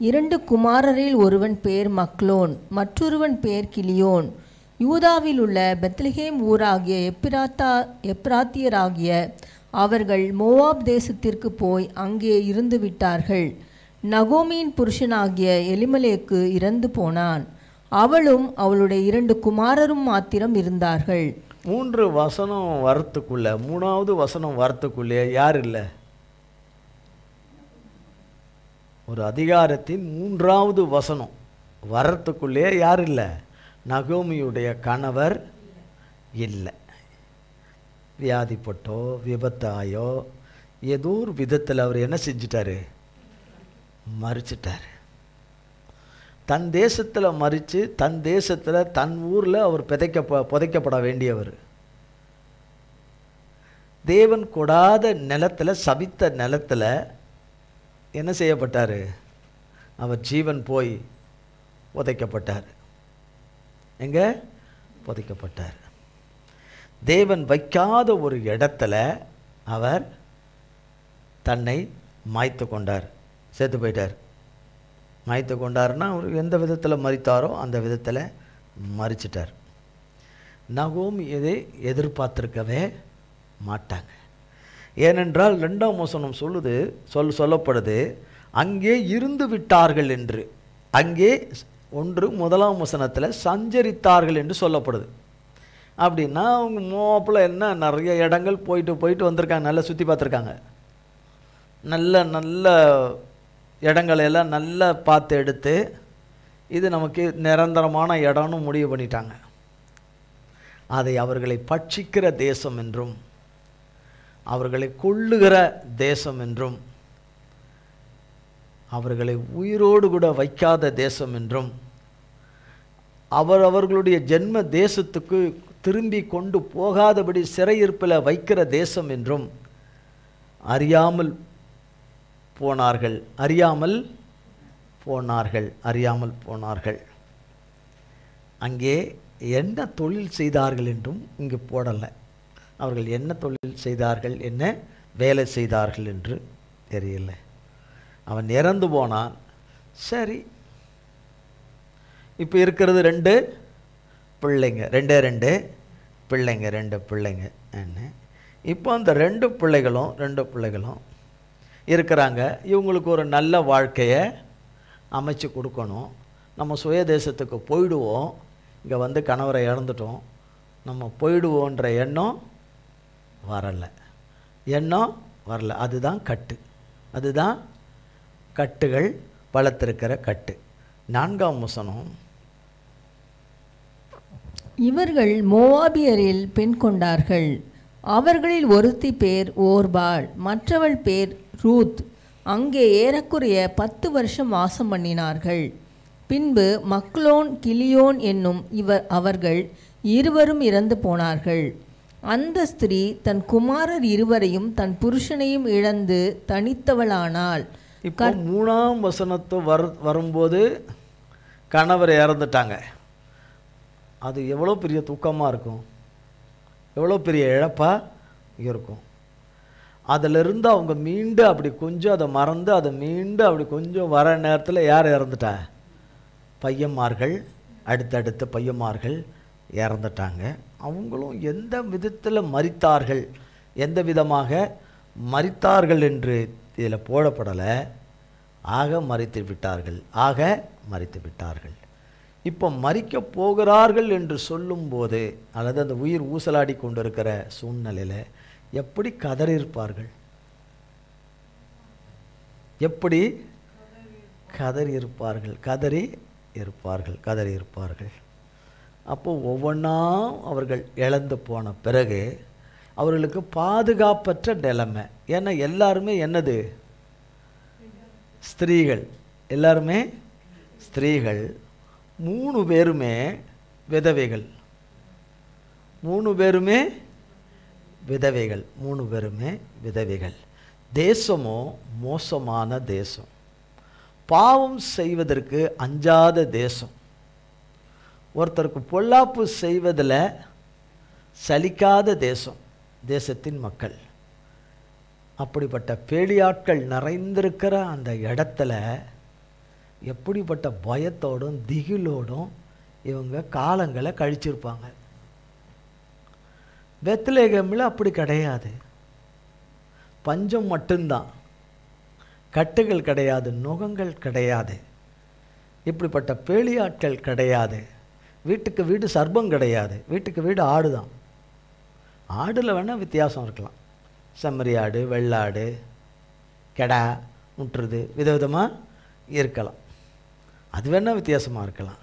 2 குமாரரில் ஒருவன் பேர் மக்லோன், மற்றொருவன் பேர் கிலியோன். யூதாவில் உள்ள பெத்லகேம் ஊராகிய எப்ராத்தியராகிய அவர்கள் மோவாப் தேசத்திற்கு போய் அங்கே இருந்து விட்டார்கள். நகோமியின் புருஷனாகிய எலிமலேக்கு இறந்து போனான். அவளும் அவளுடைய 2 குமாரரும் மாத்திரம் இருந்தார்கள். 3 வசனம் வரத்துக்குள்ள, 3ஆவது வசனம் வரத்துக்குள்ளே யார் இல்லை? ஒரு அதிகாரத்தின் 3ஆவது வசனம் வரத்துக்குள்ளே யார் இல்லை? நகோமியுடைய கணவர் இல்லை. வியாதிப்பட்டோ விபத்தாயோ ஏதோ ஒரு விதத்தில் அவர் என்ன செஞ்சிட்டாரு? மறிச்சிட்டார். தன் தேசத்தில் மறித்து, தன் தேசத்தில் தன் ஊரில் அவர் புதைக்கப்பட வேண்டியவர். தேவன் கொடாத நிலத்தில், சபித்த நிலத்தில் என்ன செய்யப்பட்டார்? அவர் ஜீவன் போய் புதைக்கப்பட்டார். எங்கே புதைக்கப்பட்டார்? தேவன் வைக்காத ஒரு இடத்துல அவர் தன்னை மாய்த்து கொண்டார். செத்து போயிட்டார். மாய்த்து கொண்டார்னா அவர் எந்த விதத்தில் மறித்தாரோ அந்த விதத்தில் மறிச்சிட்டார். நகோமி இதை எதிர்பார்த்திருக்கவே மாட்டாங்க. ஏனென்றால் 2ஆம் வசனம் சொல்லப்படுது அங்கே இருந்து விட்டார்கள் என்று. அங்கே 1ஆம் வசனத்தில் சஞ்சரித்தார்கள் என்று சொல்லப்படுது. அப்படின்னா அவங்க மோப்பில் என்ன நிறைய இடங்கள் போயிட்டு வந்திருக்காங்க, நல்லா சுற்றி பார்த்துருக்காங்க. நல்ல இடங்களெல்லாம் நல்லா பார்த்து எடுத்து இது நமக்கு நிரந்தரமான இடம்னு முடிவு பண்ணிட்டாங்க. அதை அவர்களை பட்சிக்கிற தேசம் என்றும், அவர்களை கொள்ளுகிற தேசம் என்றும், அவர்களை உயிரோடு கூட வைக்காத தேசம் என்றும், அவர்களுடைய ஜென்ம தேசத்துக்கு திரும்பி கொண்டு போகாதபடி சிறையிருப்பில் வைக்கிற தேசம் என்றும் அறியாமல் போனார்கள். அங்கே என்ன தொழில் செய்தார்கள் என்றும் இங்கு போடலை. அவர்கள் என்ன தொழில் செய்தார்கள், என்ன வேலை செய்தார்கள் என்று தெரியல. அவன் இறந்து போனான். சரி, இப்போ இருக்கிறது 2 பிள்ளைங்க, 2 பிள்ளைங்க என்ன. இப்போ அந்த 2 பிள்ளைகளும் இருக்கிறாங்க. இவங்களுக்கு ஒரு நல்ல வாழ்க்கையை அமைச்சு கொடுக்கணும். நம்ம சுய தேசத்துக்கு போயிடுவோம், இங்கே வந்து கணவரை இழந்துட்டோம், நம்ம போயிடுவோன்ற எண்ணம் வரலை. அதுதான் கட்டுகள், பலத்திருக்கிற கட்டு. 4ஆம் வசனம். இவர்கள் மோவாபியரில் பெண் கொண்டார்கள். அவர்களில் ஒருத்தி பேர் ஓர்பாள், மற்றவள் பேர் ரூத். அங்கே ஏறக்குறைய 10 வருஷம் வாசம் பண்ணினார்கள். பின்பு மக்லோன், கிலியோன் என்னும் அவர்கள் இருவரும் இறந்து போனார்கள். அந்த ஸ்திரீ தன் குமாரர் இருவரையும் தன் புருஷனையும் இழந்து தனித்தவளானாள். இப்போ 3ஆம் வசனத்து வரும்போது கணவர் இறந்துட்டாங்க. அது எவ்வளோ பெரிய துக்கமாக இருக்கும், எவ்வளோ பெரிய இழப்பாக இருக்கும். அதிலிருந்து அவங்க மீண்டு அப்படி கொஞ்சம் அதை மறந்து அதை மீண்டு அப்படி கொஞ்சம் வர நேரத்தில் யார் இறந்துட்டா? பையன்மார்கள், அடுத்தடுத்த பையன்மார்கள் இறந்துட்டாங்க. அவங்களும் எந்த விதத்தில் மரித்தார்கள், எந்த விதமாக மரித்தார்கள் என்று இதில் போடப்படலை. ஆக மரித்து விட்டார்கள். இப்போ மரிக்க போகிறார்கள் என்று சொல்லும்போது, அல்லது அந்த உயிர் ஊசலாடி கொண்டிருக்கிற சூழ்நிலையில் எப்படி கதறியிருப்பார்கள்? எப்படி கதறி இருப்பார்கள்? அப்போ ஒவ்வொன்றா அவர்கள் இழந்து போன பிறகு அவர்களுக்கு பாதுகாப்பற்ற நிலைமை. ஏன்னா எல்லாருமே என்னது? ஸ்திரீகள். எல்லாருமே ஸ்திரீகள். 3 பேருமே விதவைகள். 3 பேருமே விதவைகள். தேசமோ மோசமான தேசம், பாவம் செய்வதற்கு அஞ்சாத தேசம், ஒருத்தருக்கு பொல்லாப்பு செய்வதில் சலிக்காத தேசம், தேசத்தின் மக்கள். அப்படிப்பட்ட பேலியாட்கள் நிறைந்திருக்கிற அந்த இடத்துல எப்படிப்பட்ட பயத்தோடும் திகிலோடும் இவங்க காலங்களை கழிச்சிருப்பாங்க. பெத்லகேமில் அப்படி கிடையாது. பஞ்சம் மட்டும்தான், கட்டுகள் கிடையாது, நுகங்கள் கிடையாது, இப்படிப்பட்ட பேலியாட்கள் கிடையாது, வீட்டுக்கு வீடு சர்ப்பம் கிடையாது, வீட்டுக்கு வீடு ஆடு தான். ஆடில் வேணால் வித்தியாசம் இருக்கலாம், செம்மறி ஆடு, வெள்ளாடு, கெடா, முட்டுறது விதவிதமாக இருக்கலாம், அது வேணால் வித்தியாசமாக இருக்கலாம்.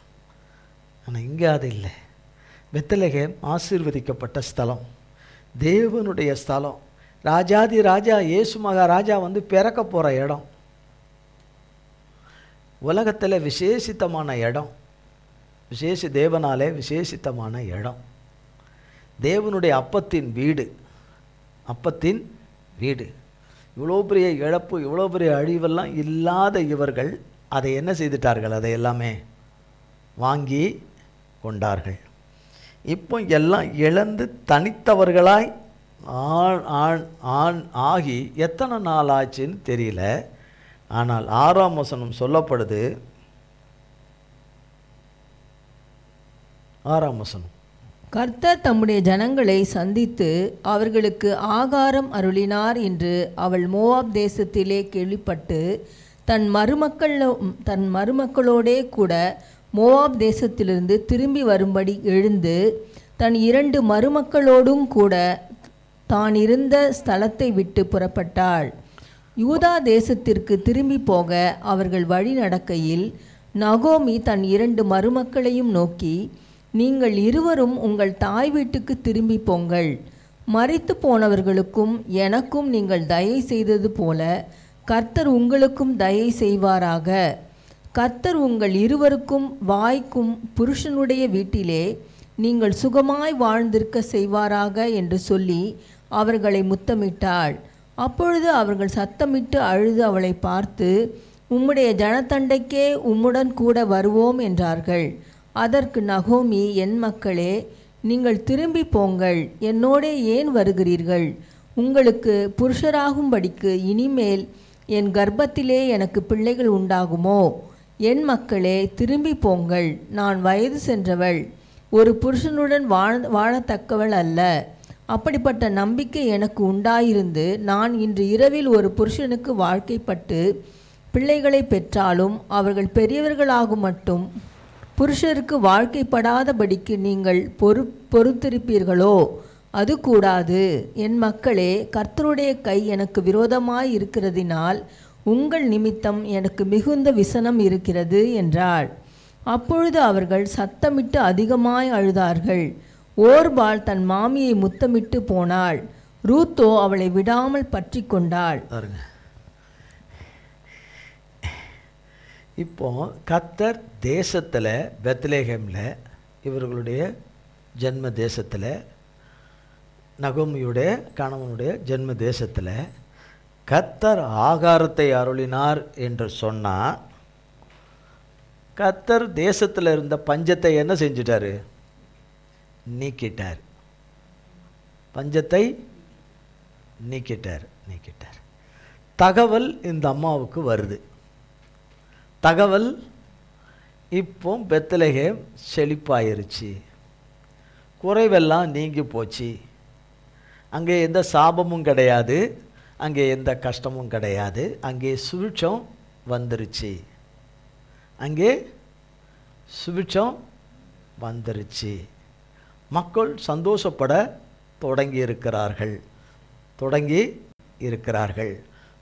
ஆனால் இங்கே அது இல்லை. பெத்லகேம் ஆசீர்வதிக்கப்பட்ட ஸ்தலம், தேவனுடைய ஸ்தலம், ராஜாதி ராஜா இயேசு மகாராஜா வந்து பிறக்க போகிற இடம், உலகத்தில் விசேஷித்தமான இடம், தேவனாலே விசேஷித்தமான இடம், தேவனுடைய அப்பத்தின் வீடு. இவ்வளோ பெரிய இழப்பு, இவ்வளோ பெரிய அழிவெல்லாம் இல்லாத இவர்கள் அதை என்ன செய்துட்டார்கள்? அதை எல்லாமே வாங்கி கொண்டார்கள். இப்போ எல்லாம் இழந்து தனித்தவர்களாய் ஆகி எத்தனை நாள் ஆச்சுன்னு தெரியல. ஆனால் 6ஆம் வசனம் சொல்லப்படுது. 6ஆம் வசனம், கர்த்தர் தம்முடைய ஜனங்களை சந்தித்து அவர்களுக்கு ஆகாரம் அருளினார் என்று அவள் மோவாப் தேசத்திலே கேள்விப்பட்டு தன் மருமக்களோடே கூட மோவாப் தேசத்திலிருந்து திரும்பி வரும்படி எழுந்து தன் 2 மருமக்களோடும் கூட தான் இருந்த ஸ்தலத்தை விட்டு புறப்பட்டாள். யூதா தேசத்திற்கு திரும்பி போக அவர்கள் வழி நடக்கையில் நகோமி தன் 2 மருமக்களையும் நோக்கி, நீங்கள் இருவரும் உங்கள் தாய் வீட்டுக்கு திரும்பி போங்கள். மரித்து போனவர்களுக்கும் எனக்கும் நீங்கள் தயை செய்தது போல கர்த்தர் உங்களுக்கும் தயை செய்வாராக. கர்த்தர் உங்கள் இருவருக்கும் வாய்க்கும் புருஷனுடைய வீட்டிலே நீங்கள் சுகமாய் வாழ்ந்திருக்க செய்வாராக என்று சொல்லி அவர்களை முத்தமிட்டாள். அப்பொழுது அவர்கள் சத்தமிட்டு அழுது அவளை பார்த்து, உம்முடைய ஜனத்தண்டைக்கே உம்முடன் கூட வருவோம் என்றார்கள். அதற்கு நகோமி, என் மக்களே, நீங்கள் திரும்பி போங்கள், என்னோடே ஏன் வருகிறீர்கள்? உங்களுக்கு புருஷராகும்படிக்கு இனிமேல் என் கர்ப்பத்திலே எனக்கு பிள்ளைகள் உண்டாகுமோ? என் மக்களே, திரும்பி போங்கள், நான் வயது சென்றவள், ஒரு புருஷனுடன் வாழத்தக்கவள் அல்ல. அப்படிப்பட்ட நம்பிக்கை எனக்கு உண்டாயிருந்து நான் இன்று இரவில் ஒரு புருஷனுக்கு வாழ்க்கைப்பட்டு பிள்ளைகளை பெற்றாலும் அவர்கள் பெரியவர்களாகும் மட்டும் புருஷருக்கு வாழ்க்கைப்படாதபடிக்கு நீங்கள் பொறுத்திருப்பீர்களோ? அது கூடாது. என் மக்களே, கர்த்தருடைய கை எனக்கு விரோதமாய் இருக்கிறதினால் உங்கள் நிமித்தம் எனக்கு மிகுந்த விசனம் இருக்கிறது என்றாள். அப்பொழுது அவர்கள் சத்தமிட்டு அதிகமாய் அழுதார்கள். ஓர்பாள் தன் மாமியை முத்தமிட்டு போனாள். ரூத்தோ அவளை விடாமல் பற்றி கொண்டாள். இப்போ கர்த்தர் தேசத்தில், பெத்லகேமில், இவர்களுடைய ஜென்ம தேசத்தில், நகோமியுடைய கணவனுடைய ஜென்ம தேசத்தில் கர்த்தர் ஆகாரத்தை அருளினார் என்று சொன்னால், கர்த்தர் தேசத்தில் இருந்த பஞ்சத்தை என்ன செஞ்சிட்டாரு? நீக்கிட்டார். பஞ்சத்தை நீக்கிட்டார். தகவல் இந்த அம்மாவுக்கு வருது. தகவல் இப்போ பெத்லகேம் செழிப்பாயிருச்சு, குறைவெல்லாம் நீங்கி போச்சு, அங்கே எந்த சாபமும் கிடையாது, அங்கே எந்த கஷ்டமும் கிடையாது, அங்கே சுபிட்சம் வந்துருச்சு, அங்கே சுபிட்சம் வந்துருச்சு. மக்கள் சந்தோஷப்பட தொடங்கி இருக்கிறார்கள்.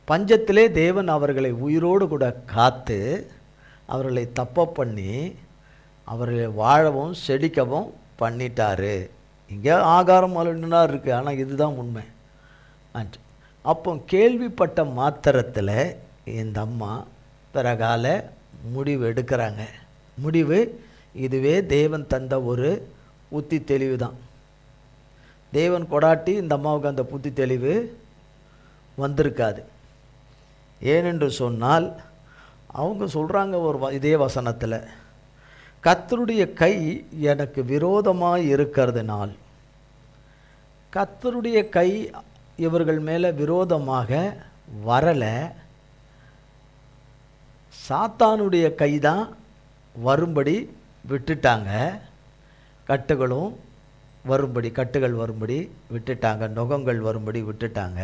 பஞ்சத்திலே தேவன் அவர்களை உயிரோடு கூட காத்து அவர்களை தப்ப பண்ணி அவர்களை வாழவும் செழிக்கவும் பண்ணிட்டாரு. இங்கே ஆகாரம் அலுவலா இருக்குது, ஆனால் இதுதான் உண்மை. அப்போ கேள்விப்பட்ட மாத்திரத்தில் இந்த அம்மா பிறகால முடிவு எடுக்கிறாங்க. முடிவு இதுவே தேவன் தந்த ஒரு புத்தி தெளிவு தான். தேவன் கொடாட்டி இந்த அம்மாவுக்கு அந்த புத்தி தெளிவு வந்திருக்காது. ஏனென்று சொன்னால் அவங்க சொல்கிறாங்க ஒரு இதே வசனத்தில், கர்த்தருடைய கை எனக்கு விரோதமாக இருக்கிறதுனால், கர்த்தருடைய கை இவர்கள் மேலே விரோதமாக வரலை, சாத்தானுடைய கை தான் வரும்படி விட்டுட்டாங்க, கட்டுகள் வரும்படி விட்டுட்டாங்க, நுகங்கள் வரும்படி விட்டுட்டாங்க.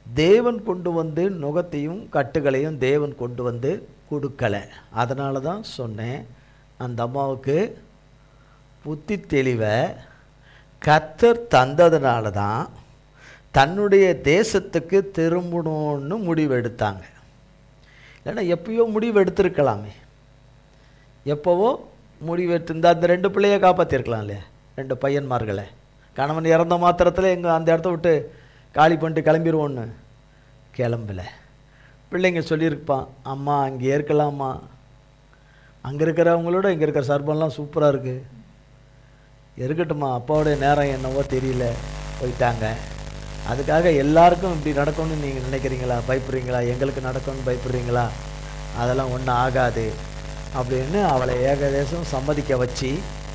தேவன் கொண்டு வந்து நுகத்தையும் கட்டுகளையும் தேவன் கொண்டு வந்து கொடுக்கலை. அதனால தான் சொன்னேன், அந்த அம்மாவுக்கு புத்தி தெளிவை கர்த்தர் தந்ததுனால தான் தன்னுடைய தேசத்துக்கு திரும்பணும்னு முடிவெடுத்தாங்க. இல்லைன்னா எப்பயோ முடிவு எடுத்திருக்கலாமே, எப்போவோ முடிவெடுத்திருந்தா அந்த 2 பிள்ளையை காப்பாற்றிருக்கலாம் இல்லையா, 2 பையன்மார்களை. கணவன் இறந்த மாத்திரத்தில் எங்கள் அந்த இடத்த விட்டு காலி பண்ணிட்டு கிளம்பிடுவோன்னு கிளம்பல. பிள்ளைங்க சொல்லியிருப்பான், அம்மா அங்கே இருக்கலாமா, அங்கே இருக்கிறவங்களோட இங்கே இருக்கிற சர்பம்லாம் சூப்பராக இருக்குது, இருக்கட்டுமா, அப்பாவுடைய நேரம் என்னவோ தெரியல போயிட்டாங்க, அதுக்காக எல்லாருக்கும் இப்படி நடக்கும்னு நீங்கள் நினைக்கிறீங்களா, பயப்படுறீங்களா, எங்களுக்கு நடக்கும்னு பயப்படுறீங்களா, அதெல்லாம் ஒன்றும் ஆகாது அப்படின்னு அவளை ஏகதேசம் சம்மதிக்க வச்சு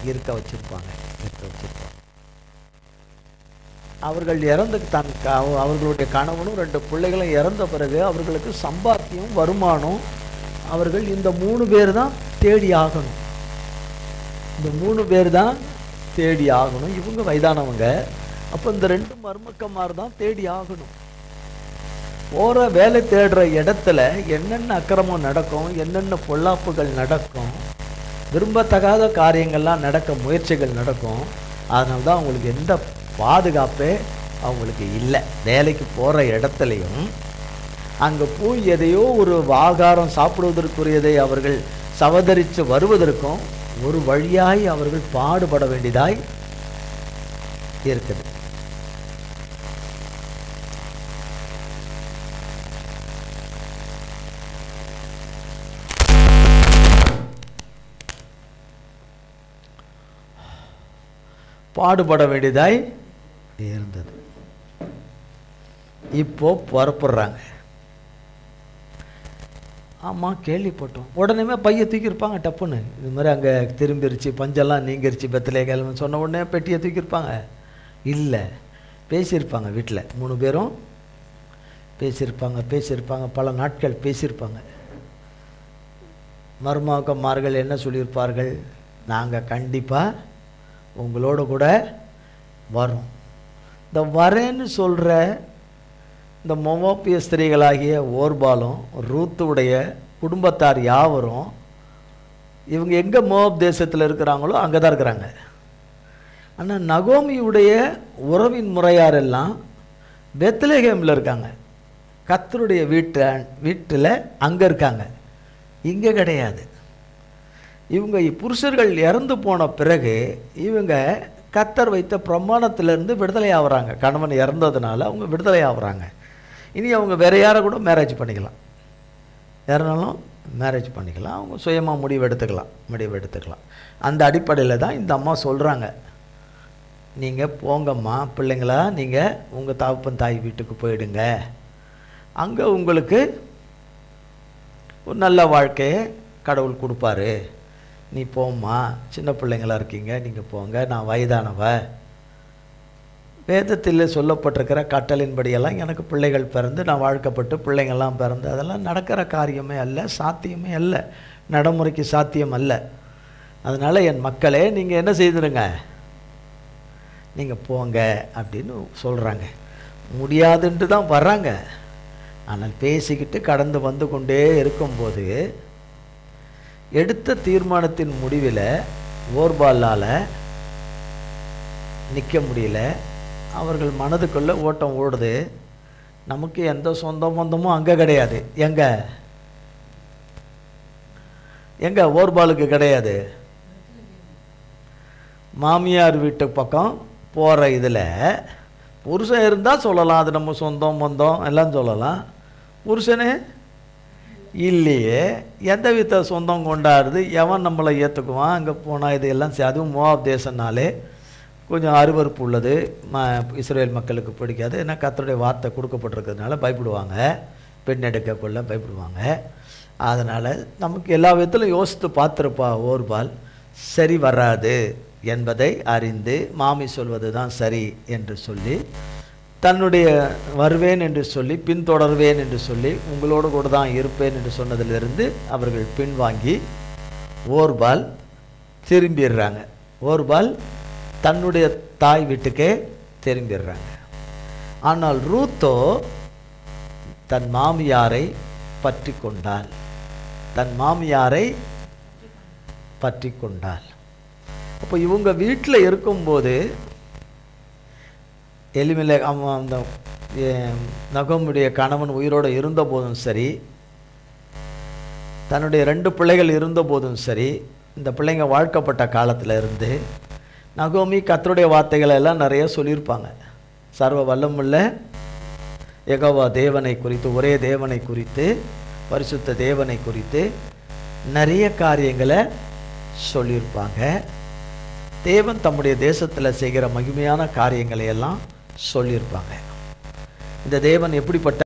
இருக்க வச்சுருப்பாங்க. அவர்கள் இறந்து அவர்களுடைய கணவனும் 2 பிள்ளைகளும் இறந்த பிறகு அவர்களுக்கு சம்பாத்தியம் வருமானம் அவர்கள் இந்த 3 பேர் தான் தேடி ஆகணும். இந்த 3 பேர் தான் தேடி ஆகணும். இவங்க வயதானவங்க. அப்போ இந்த 2 மருமக்கமார் தான் தேடி ஆகணும். போகிற வேலை தேடுற இடத்துல என்னென்ன அக்கிரமம் நடக்கும், என்னென்ன பொல்லாப்புகள் நடக்கும், விரும்பத்தகாத காரியங்கள்லாம் நடக்க முயற்சிகள் நடக்கும். அதனால தான் அவங்களுக்கு எந்த பாதுகாப்பே அவங்களுக்கு இல்லை. வேலைக்கு போகிற இடத்துலையும் அங்கே போய் எதையோ ஒரு ஆகாரம் சாப்பிடுவதற்குரியதை அவர்கள் சவதரித்து வருவதற்கும் ஒரு வழியாய் அவர்கள் பாடுபட வேண்டியதாய் இருக்குது. பாடுபட வேண்டியதாய் இருந்தது. இப்போ புறப்படுறாங்க. ஆமாம், கேள்விப்பட்டோம். உடனே பையை தூக்கியிருப்பாங்க டப்புன்னு. இது மாதிரி அங்கே திரும்பிருச்சு, பஞ்செல்லாம் நீங்கிருச்சு, பெத்லகேம்னு சொன்ன உடனே பெட்டியை தூக்கியிருப்பாங்க? இல்லை, பேசியிருப்பாங்க. வீட்டில் 3 பேரும் பேசியிருப்பாங்க, பல நாட்கள் பேசியிருப்பாங்க. மருமகமார்கள் என்ன சொல்லியிருப்பார்கள்? நாங்கள் கண்டிப்பாக உங்களோட கூட வரும். இந்த வரேன்னு சொல்கிற இந்த மோவாபிய ஸ்திரீகளாகிய ஓர்பாலும் ரூத்துடைய குடும்பத்தார் யாவரும் இவங்க எங்கே மோவாப் தேசத்தில் இருக்கிறாங்களோ அங்கே தான் இருக்கிறாங்க. ஆனால் நகோமியுடைய உறவின் முறையாரெல்லாம் பெத்லகேமில் இருக்காங்க, கர்த்தருடைய வீட்டில் அங்கே இருக்காங்க, இங்கே கிடையாது. இவங்க புருஷர்கள் இறந்து போன பிறகு இவங்க கர்த்தர் வைத்த பிரமாணத்திலேருந்து விடுதலை ஆகுறாங்க. கணவன் இறந்ததுனால அவங்க விடுதலை ஆகுறாங்க. இனி அவங்க வேறு யாரை கூட மேரேஜ் பண்ணிக்கலாம், யாருனாலும் மேரேஜ் பண்ணிக்கலாம், அவங்க சுயமாக முடிவு எடுத்துக்கலாம். அந்த அடிப்படையில் தான் இந்த அம்மா சொல்கிறாங்க, நீங்கள் போங்கம்மா பிள்ளைங்களா, நீங்கள் உங்கள் தகப்பன் தாய் வீட்டுக்கு போயிடுங்க, அங்கே உங்களுக்கு ஒரு நல்ல வாழ்க்கையை கடவுள் கொடுப்பாரு, நீ போம்மா, சின்ன பிள்ளைங்களா இருக்கீங்க, நீங்கள் போங்க, நான் வயதானவ. வேதத்தில் சொல்லப்பட்டிருக்கிற கட்டளின்படியெல்லாம் எனக்கு பிள்ளைகள் பிறந்து நான் வாழ்க்கப்பட்டு பிள்ளைங்கள்லாம் பிறந்து அதெல்லாம் நடக்கிற காரியமே அல்ல, சாத்தியமே அல்ல, நடைமுறைக்கு சாத்தியம் அல்ல. அதனால் என் மக்களே நீங்கள் என்ன செய்துருங்க, நீங்கள் போங்க அப்படின்னு சொல்கிறாங்க. முடியாதுன்ட்டு தான் வர்றாங்க. ஆனால் பேசிக்கிட்டு கடந்து வந்து கொண்டே இருக்கும்போது எடுத்த தீர்மானத்தின் முடிவில் ஓர்பாலால் நிற்க முடியல. அவர்கள் மனதுக்குள்ளே ஓட்டம் ஓடுது. நமக்கு எந்த சொந்த பந்தமும் அங்கே கிடையாது. எங்க ஓர்பாலுக்கு கிடையாது. மாமியார் வீட்டு பக்கம் போகிற இதில் புருஷன் இருந்தால் சொல்லலாம், அது நம்ம சொந்தம் பந்தம் எல்லாம் சொல்லலாம். புருஷனே இல்லையே, எந்த வித சொந்தம் கொண்டாடுது, எவன் நம்மளை ஏற்றுக்குவான்? அங்கே போனால் இதெல்லாம் அதுவும் மோவாப் தேசம்னாலே கொஞ்சம் அருவருப்பு உள்ளது. இஸ்ரேல் மக்களுக்கு பிடிக்காது. ஏன்னா கர்த்தருடைய வார்த்தை கொடுக்கப்பட்டிருக்கிறதுனால பயப்படுவாங்க, பெண் எடுக்கக்குள்ள பயப்படுவாங்க. அதனால் நமக்கு எல்லா விதத்திலும் யோசித்து பார்த்துருப்பா ஓர்பால். சரி வராது என்பதை அறிந்து மாமி சொல்வது தான் சரி என்று சொல்லி தன்னுடைய வருவேன் என்று சொல்லி பின்தொடர்வேன் என்று சொல்லி உங்களோடு கூட தான் இருப்பேன் என்று சொன்னதிலிருந்து அவர்கள் பின்வாங்கி ஓர்பால் திரும்பிடுறாங்க. ஓர்பால் தன்னுடைய தாய் வீட்டுக்கே திரும்பிடுறாங்க. ஆனால் ரூத்தோ தன் மாமியாரை பற்றி கொண்டாள். தன் மாமியாரை பற்றி கொண்டாள். அப்போ இவங்க வீட்டில் இருக்கும்போது எலிமெலே அந்த நகோமியுடைய கணவன் உயிரோடு இருந்த போதும் சரி, தன்னுடைய 2 பிள்ளைகள் இருந்த போதும் சரி, இந்த பிள்ளைங்க வாழ்க்கப்பட்ட காலத்தில் இருந்து நகோமி கர்த்தருடைய வார்த்தைகளை எல்லாம் நிறைய சொல்லியிருப்பாங்க. சர்வ வல்லமுள்ள யெகோவா தேவனை குறித்து, ஒரே தேவனை குறித்து, பரிசுத்த தேவனை குறித்து நிறைய காரியங்களை சொல்லியிருப்பாங்க. தேவன் தம்முடைய தேசத்தில் செய்கிற மகிமையான காரியங்களை எல்லாம் சொல்லியிருப்பாங்க. இந்த தேவன் எப்படிப்பட்ட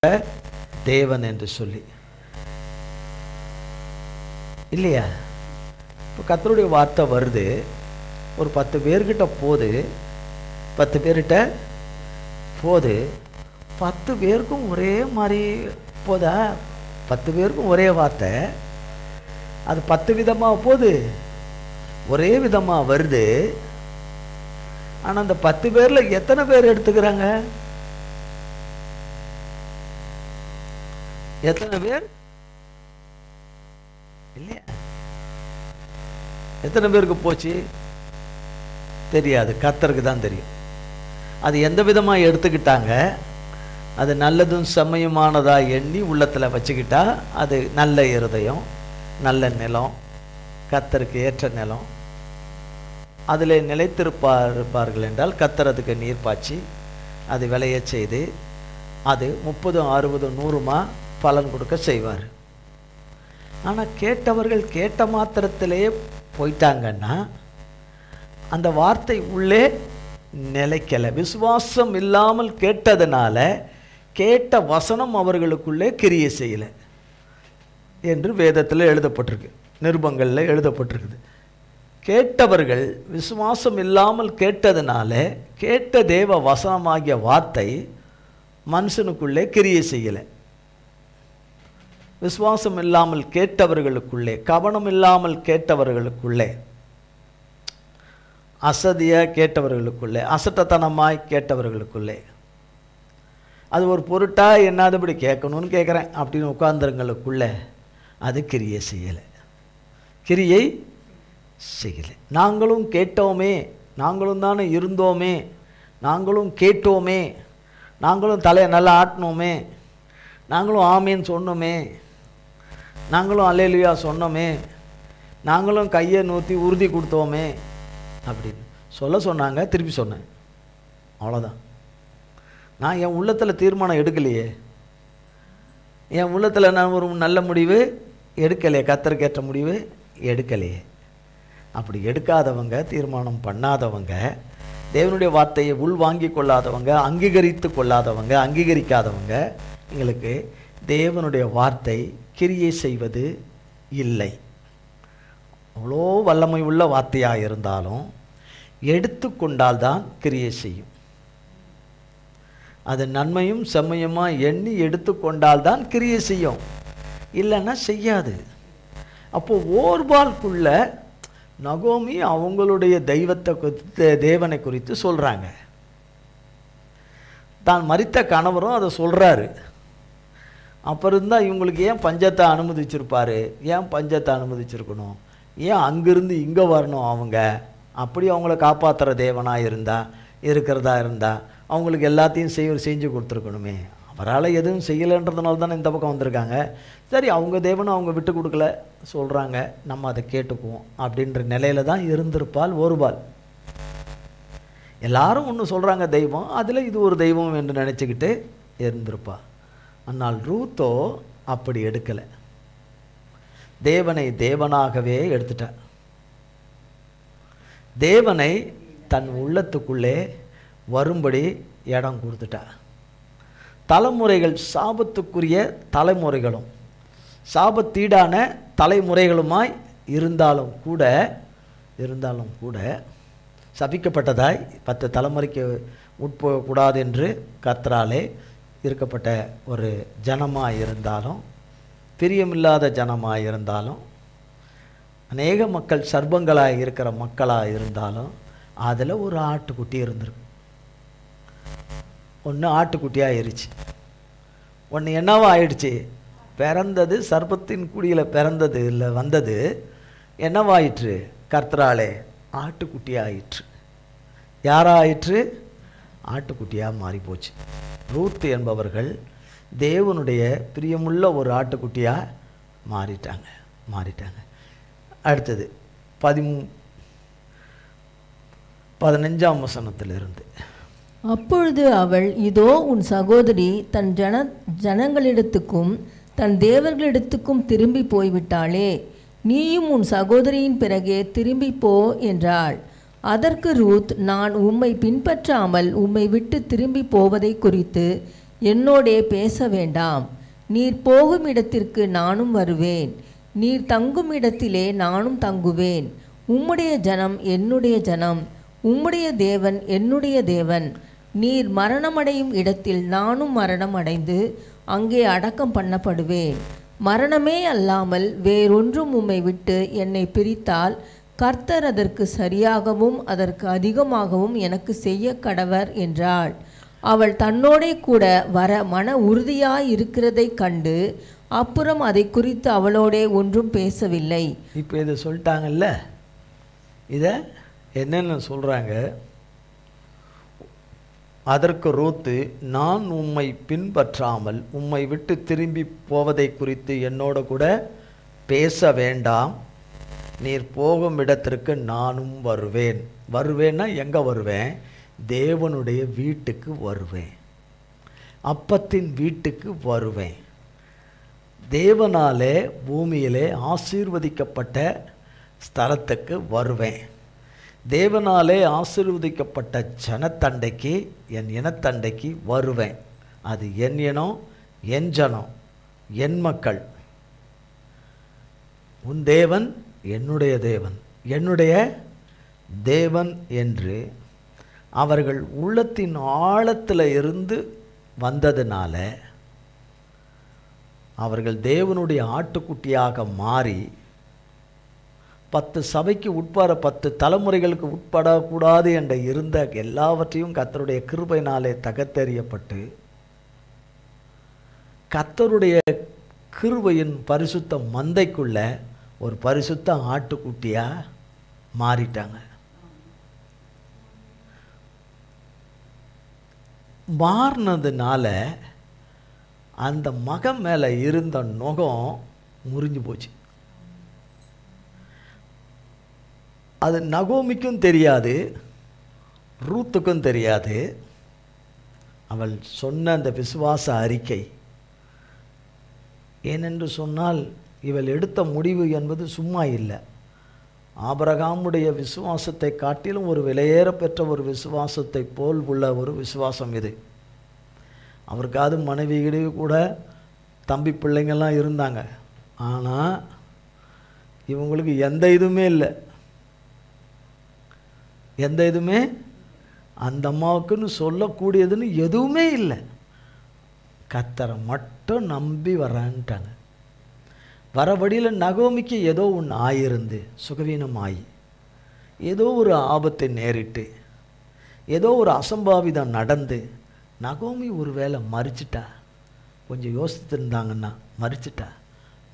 தேவன் என்று சொல்லி இல்லையா? இப்போ கர்த்தருடைய வார்த்தை வருது, ஒரு 10 பேர்கிட்ட போது, 10 பேர்கிட்ட போது 10 பேருக்கும் ஒரே மாதிரி போதா? 10 பேருக்கும் ஒரே வார்த்தை, அது 10 விதமாக போகுது, ஒரே விதமாக வருது. ஆனால் அந்த 10 பேரில் எத்தனை பேர் எடுத்துக்கிறாங்க? எத்தனை பேர் இல்லையா? எத்தனை பேருக்கு போச்சு தெரியாது, கர்த்தருக்கு தான் தெரியும். அது எந்த விதமாக எடுத்துக்கிட்டாங்க, அது நல்லதும் செம்மையுமானதாக எண்ணி உள்ளத்தில் வச்சுக்கிட்டா அது நல்ல இருதயம், நல்ல நிலம், கர்த்தருக்கு ஏற்ற நிலம். அதில் நிலைத்திருப்பார்கள் என்றால் கர்த்தர் அதுக்கு நீர் பாய்ச்சி அது விளைய செய்து அது 30, 60, 100 பலன் கொடுக்க செய்வார். ஆனால் கேட்டவர்கள் கேட்ட மாத்திரத்திலேயே போயிட்டாங்கன்னா அந்த வார்த்தை உள்ளே நிலைக்கலை. விசுவாசம் இல்லாமல் கேட்டதுனால கேட்ட வசனம் அவர்களுக்குள்ளே கிரியை செய்யலை என்று வேதத்தில் எழுதப்பட்டிருக்கு, நிருபங்களில் எழுதப்பட்டிருக்குது. கேட்டவர்கள் விசுவாசம் இல்லாமல் கேட்டதுனால கேட்ட தேவ வசனமாகிய வார்த்தை மனுஷனுக்குள்ளே கிரியை செய்யலை. விசுவாசம் இல்லாமல் கேட்டவர்களுக்குள்ளே, கவனம் இல்லாமல் கேட்டவர்களுக்குள்ளே, அசதியாக கேட்டவர்களுக்குள்ளே, அசட்டத்தனமாய் கேட்டவர்களுக்குள்ளே, அது ஒரு பொருட்டாக என்னாதபடி கேட்கணும்னு கேட்குறேன் அப்படின்னு உட்கார்ந்தவங்களுக்குள்ளே அது கிரியை செய்யலை, கிரியை செய்யலை. நாங்களும் கேட்டோமே, நாங்களும் தானே இருந்தோமே, நாங்களும் கேட்டோமே, நாங்களும் தலையை நல்லா ஆட்டினோமே, நாங்களும் ஆமேன்னு சொன்னோமே, நாங்களும் அல்லேலூயா சொன்னோமே, நாங்களும் கையை நூற்றி உறுதி கொடுத்தோமே அப்படின்னு சொல்ல சொன்னாங்க. திருப்பி சொன்னேன், அவ்வளோதான். நான் என் உள்ளத்தில் தீர்மானம் எடுக்கலையே, என் உள்ளத்தில் நான் ஒரு நல்ல முடிவு எடுக்கலையே, கர்த்தருக்கு ஏற்ற முடிவு எடுக்கலையே. அப்படி எடுக்காதவங்க, தீர்மானம் பண்ணாதவங்க, தேவனுடைய வார்த்தையை உள்வாங்கி கொள்ளாதவங்க, அங்கீகரித்து கொள்ளாதவங்க, அங்கீகரிக்காதவங்க, எங்களுக்கு தேவனுடைய வார்த்தை கிரியை செய்வது இல்லை. அவ்வளோ வல்லமை உள்ள வார்த்தையாக இருந்தாலும் எடுத்துக்கொண்டால்தான் கிரியை செய்யும். அது நன்மையும் செம்மையுமாக எண்ணி எடுத்துக்கொண்டால்தான் கிரியை செய்யும், இல்லைன்னா செய்யாது. அப்போது ஓர்பால்குள்ள நகோமி அவங்களுடைய தேவனை குறித்து சொல்கிறாங்க. தான் மரித்த கணவரும் அதை சொல்கிறாரு. அப்போ இருந்தால் இவங்களுக்கு ஏன் பஞ்சத்தை அனுமதிச்சிருப்பார்? ஏன் பஞ்சத்தை அனுமதிச்சிருக்கணும்? ஏன் அங்கிருந்து இங்கே வரணும்? அவங்க அப்படி அவங்கள காப்பாற்றுற தேவனாக இருக்கிறதா இருந்தால் அவங்களுக்கு எல்லாத்தையும் செஞ்சு கொடுத்துருக்கணுமே. அவரால் எதுவும் செய்யலைன்றதுனால தானே இந்த பக்கம் வந்திருக்காங்க. சரி, அவங்க தேவனை அவங்க விட்டு கொடுக்கல சொல்கிறாங்க, நம்ம அதை கேட்டுக்குவோம் அப்படின்ற நிலையில தான் இருந்திருப்பாள் ஓர்பால். எல்லாரும் ஒன்று சொல்கிறாங்க தெய்வம், அதில் இது ஒரு தெய்வம் என்று நினச்சிக்கிட்டு இருந்திருப்பா. ஆனால் ரூத்தோ அப்படி எடுக்கலை. தேவனை தேவனாகவே எடுத்துட்டார். தேவனை தன் உள்ளத்துக்குள்ளே வரும்படி இடம் கொடுத்துட்டார். தலைமுறைகள் சாபத்துக்குரிய தலைமுறைகளும் சாபத்தீடான தலைமுறைகளுமாய் இருந்தாலும் கூட சபிக்கப்பட்டதாய் 10 தலைமுறைக்கு உட்போகக்கூடாது என்று கர்த்தராலே இருக்கப்பட்ட ஒரு ஜனமாக இருந்தாலும், பிரியமில்லாத ஜனமாக இருந்தாலும், அநேக மக்கள் சர்ப்பங்களாக இருக்கிற மக்களாக இருந்தாலும், அதில் ஒரு ஆட்டுக்குட்டி இருந்திருக்கு. ஒன்று ஆட்டுக்குட்டியாக ஆயிடுச்சு, ஒன்று என்னவா ஆயிடுச்சு? பிறந்தது சர்ப்பத்தின் குடியில் பிறந்தது இல்லை, வந்தது என்னவாயிற்று? கர்த்தராலே ஆட்டுக்குட்டியாயிற்று. யாராயிற்று? ஆட்டுக்குட்டியாக மாறி போச்சு. ரூத் என்பவர்கள் தேவனுடைய பிரியமுள்ள ஒரு ஆட்டுக்குட்டியாக மாறிட்டாங்க. அடுத்தது 15ஆம் வசனத்திலிருந்து. அப்பொழுது அவள், இதோ உன் சகோதரி தன் ஜனங்களிடத்துக்கும் தன் தேவர்களிடத்துக்கும் திரும்பி போய்விட்டாளே, நீயும் உன் சகோதரியின் பிறகே திரும்பி போ என்றாள். அதற்கு ரூத், நான் உம்மை பின்பற்றாமல் உம்மை விட்டு திரும்பி போவதை குறித்து என்னோடே பேச வேண்டாம். நீர் போகும் இடத்திற்கு நானும் வருவேன், நீர் தங்கும் இடத்திலே நானும் தங்குவேன். உம்முடைய ஜனம் என்னுடைய ஜனம், உம்முடைய தேவன் என்னுடைய தேவன். நீர் மரணமடையும் இடத்தில் நானும் மரணம் அடைந்து அங்கே அடக்கம் பண்ணப்படுவேன். மரணமே அல்லாமல் வேறொன்றும் உம்மை விட்டு என்னை பிரித்தால் கர்த்தர் அதற்கு சரியாகவும் அதற்கு அதிகமாகவும் எனக்கு செய்ய கடவர் என்றாள். அவள் தன்னோடே கூட வர மன உறுதியாய் இருக்கிறதை கண்டு அப்புறம் அதை குறித்து அவளோடே ஒன்றும் பேசவில்லை. இப்போ இதை சொல்லிட்டாங்கல்ல, இதை என்னென்ன சொல்கிறாங்க? அதற்கு ரூத்து, நான் உம்மை பின்பற்றாமல் உம்மை விட்டு திரும்பி போவதை குறித்து என்னோட கூட பேச வேண்டாம். நீர் போகும் இடத்திற்கு நானும் வருவேன். வருவேன்னா எங்கே வருவேன்? தேவனுடைய வீட்டுக்கு வருவேன், அப்பத்தின் வீட்டுக்கு வருவேன். தேவனாலே பூமியிலே ஆசீர்வதிக்கப்பட்ட ஸ்தலத்துக்கு வருவேன். தேவனாலே ஆசீர்வதிக்கப்பட்ட ஜனத்தண்டைக்கு, என் இனத்தண்டைக்கு வருவேன். அது என் இனம், என் ஜனம், என் மக்கள். உன் தேவன் என்னுடைய தேவன், என்னுடைய தேவன் என்று அவர்கள் உள்ளத்தின் ஆழத்தில் இருந்து வந்ததுனால அவர்கள் தேவனுடைய ஆட்டுக்குட்டியாக மாறி 10 சபைக்கு உட்பட 10 தலைமுறைகளுக்கு உட்படக்கூடாது என்ற இருந்த எல்லாவற்றையும் கர்த்தருடைய கிருபையினாலே தகர்த்தெறியப்பட்டு கர்த்தருடைய கிருபையின் பரிசுத்த மந்தைக்குள்ள ஒரு பரிசுத்த ஆட்டுக்குட்டியாக மாறிட்டாங்க. மாறினதுனால அந்த மகன் மேலே இருந்த நுகம் முறிஞ்சு போச்சு. அது நகோமிக்கும் தெரியாது, ரூத்துக்கும் தெரியாது. அவள் சொன்ன அந்த விசுவாச அறிக்கை, ஏனென்று சொன்னால் இவள் எடுத்த முடிவு என்பது சும்மா இல்லை. ஆபிரகாமுடைய விசுவாசத்தை காட்டிலும் ஒரு விலையேற பெற்ற ஒரு விசுவாசத்தை போல் உள்ள ஒரு விசுவாசம் இது. அவருக்காவது மனைவியிடையே கூட தம்பி பிள்ளைங்கள்லாம் இருந்தாங்க. ஆனால் இவங்களுக்கு எந்த இதுவுமே இல்லை. எந்த இதுவுமே அந்த அம்மாவுக்குன்னு சொல்லக்கூடியதுன்னு எதுவுமே இல்லை. கர்த்தரை மட்டும் நம்பி வரான்ட்டாங்க. வரபடியில் நகோமிக்கு ஏதோ ஒன்று ஆயிருந்து, சுகவீனம் ஆகி, ஏதோ ஒரு ஆபத்தை நேரிட்டு, ஏதோ ஒரு அசம்பாவிதம் நடந்து நகோமி ஒரு வேளை மறிச்சிட்டா, கொஞ்சம் யோசித்துருந்தாங்கன்னா மறிச்சிட்டா,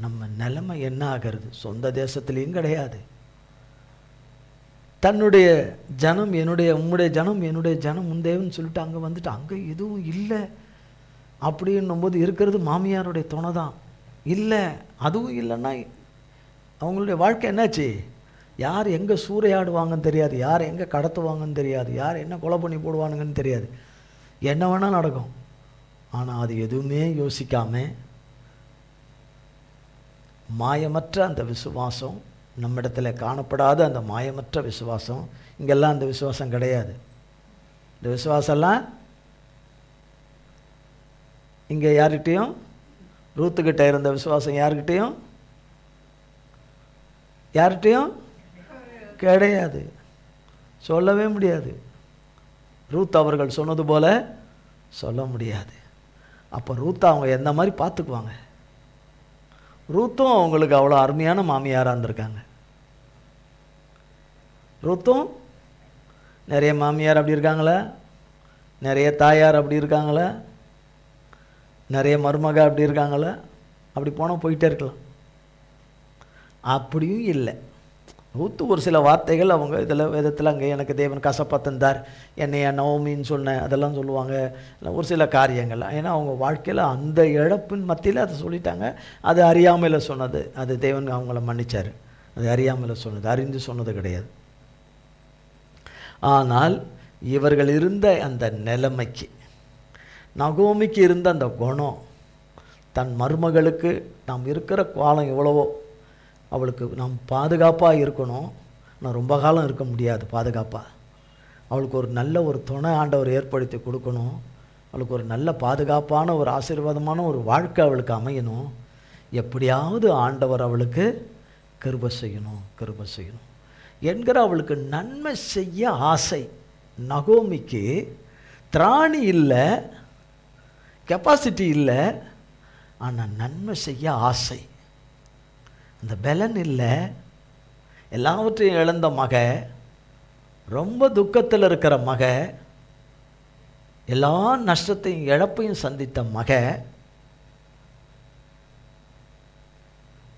நம்ம நிலைமை என்ன ஆகிறது? சொந்த தேசத்துலேயும் கிடையாது, தன்னுடைய ஜனம் உம்முடைய ஜனம் என்னுடைய ஜனம் உந்தேவன்னு சொல்லிட்டு அங்கே வந்துட்டு அங்கே எதுவும் இல்லை அப்படின்னும்போது இருக்கிறது மாமியாருடைய துணை தான். இல்லை, அதுவும் இல்லைன்னா அவங்களுடைய வாழ்க்கை என்னாச்சு? யார் எங்கே சூறையாடுவாங்கன்னு தெரியாது, யார் எங்கே கடத்துவாங்கன்னு தெரியாது, யார் என்ன கொலை பண்ணி போடுவானுங்கன்னு தெரியாது, என்ன வேணால் நடக்கும். ஆனால் அது எதுவுமே யோசிக்காமல் மாயமற்ற அந்த விசுவாசம், நம்மிடத்தில் காணப்படாத அந்த மாயமற்ற விசுவாசம், இங்கெல்லாம் அந்த விசுவாசம் கிடையாது. இந்த விசுவாசம்லாம் இங்கே யார்கிட்டையும், ரூத்துக்கிட்ட இருந்த விசுவாசம் யார்கிட்டையும் கிடையாது, சொல்லவே முடியாது. ரூத் அவர்கள் சொன்னது போல சொல்ல முடியாது. அப்போ ரூத்தை அவங்க எந்த மாதிரி பார்த்துக்குவாங்க? ரூத்தும் அவங்களுக்கு அவ்வளோ அருமையான மாமியாராக இருந்திருக்காங்க. ரூத்தும் நிறைய மாமியார் அப்படி இருக்காங்களா? நிறைய தாயார் அப்படி இருக்காங்களா? நிறைய மருமக அப்படி இருக்காங்களா? அப்படி போனால் போயிட்டே இருக்கலாம். அப்படியும் இல்லை. ரூத்து ஒரு சில வார்த்தைகள் அவங்க இதில் விதத்தில் அங்கே எனக்கு தேவன் கசப்பா தந்தார், என்னைய நவமின்னு சொன்னேன், அதெல்லாம் சொல்லுவாங்க. ஒரு சில காரியங்கள், ஏன்னா அவங்க வாழ்க்கையில் அந்த இழப்பின் மத்தியில் அதை சொல்லிட்டாங்க. அது அறியாமையில் சொன்னது, அது தேவன் அவங்கள மன்னிச்சார். அது அறியாமையில் சொன்னது, அறிந்து சொன்னது கிடையாது. ஆனால் இவர்கள் இருந்த அந்த நிலைமைக்கு, நகோமிக்கு இருந்த அந்த குணம், தன் மருமகளுக்கு நாம் இருக்கிற காலம் எவ்வளவோ, அவளுக்கு நாம் பாதுகாப்பாக இருக்கணும், நான் ரொம்ப காலம் இருக்க முடியாது பாதுகாப்பாக, அவளுக்கு ஒரு நல்ல ஒரு துணை ஆண்டவர் ஏற்படுத்தி கொடுக்கணும், அவளுக்கு ஒரு நல்ல பாதுகாப்பான ஒரு ஆசீர்வாதமான ஒரு வாழ்க்கை அவளுக்கு அமையணும், எப்படியாவது ஆண்டவர் அவளுக்கு கிருபை செய்யணும் என்கிற அவளுக்கு நன்மை செய்ய ஆசை. நகோமிக்கு திராணி இல்லை, கெப்பாசிட்டி இல்லை, ஆனால் நன்மை செய்ய ஆசை. அந்த பலன் இல்லை. எல்லாவற்றையும் இழந்த மக, ரொம்ப துக்கத்தில் இருக்கிற மக, எல்லா நஷ்டத்தையும் இழப்பையும் சந்தித்த மக,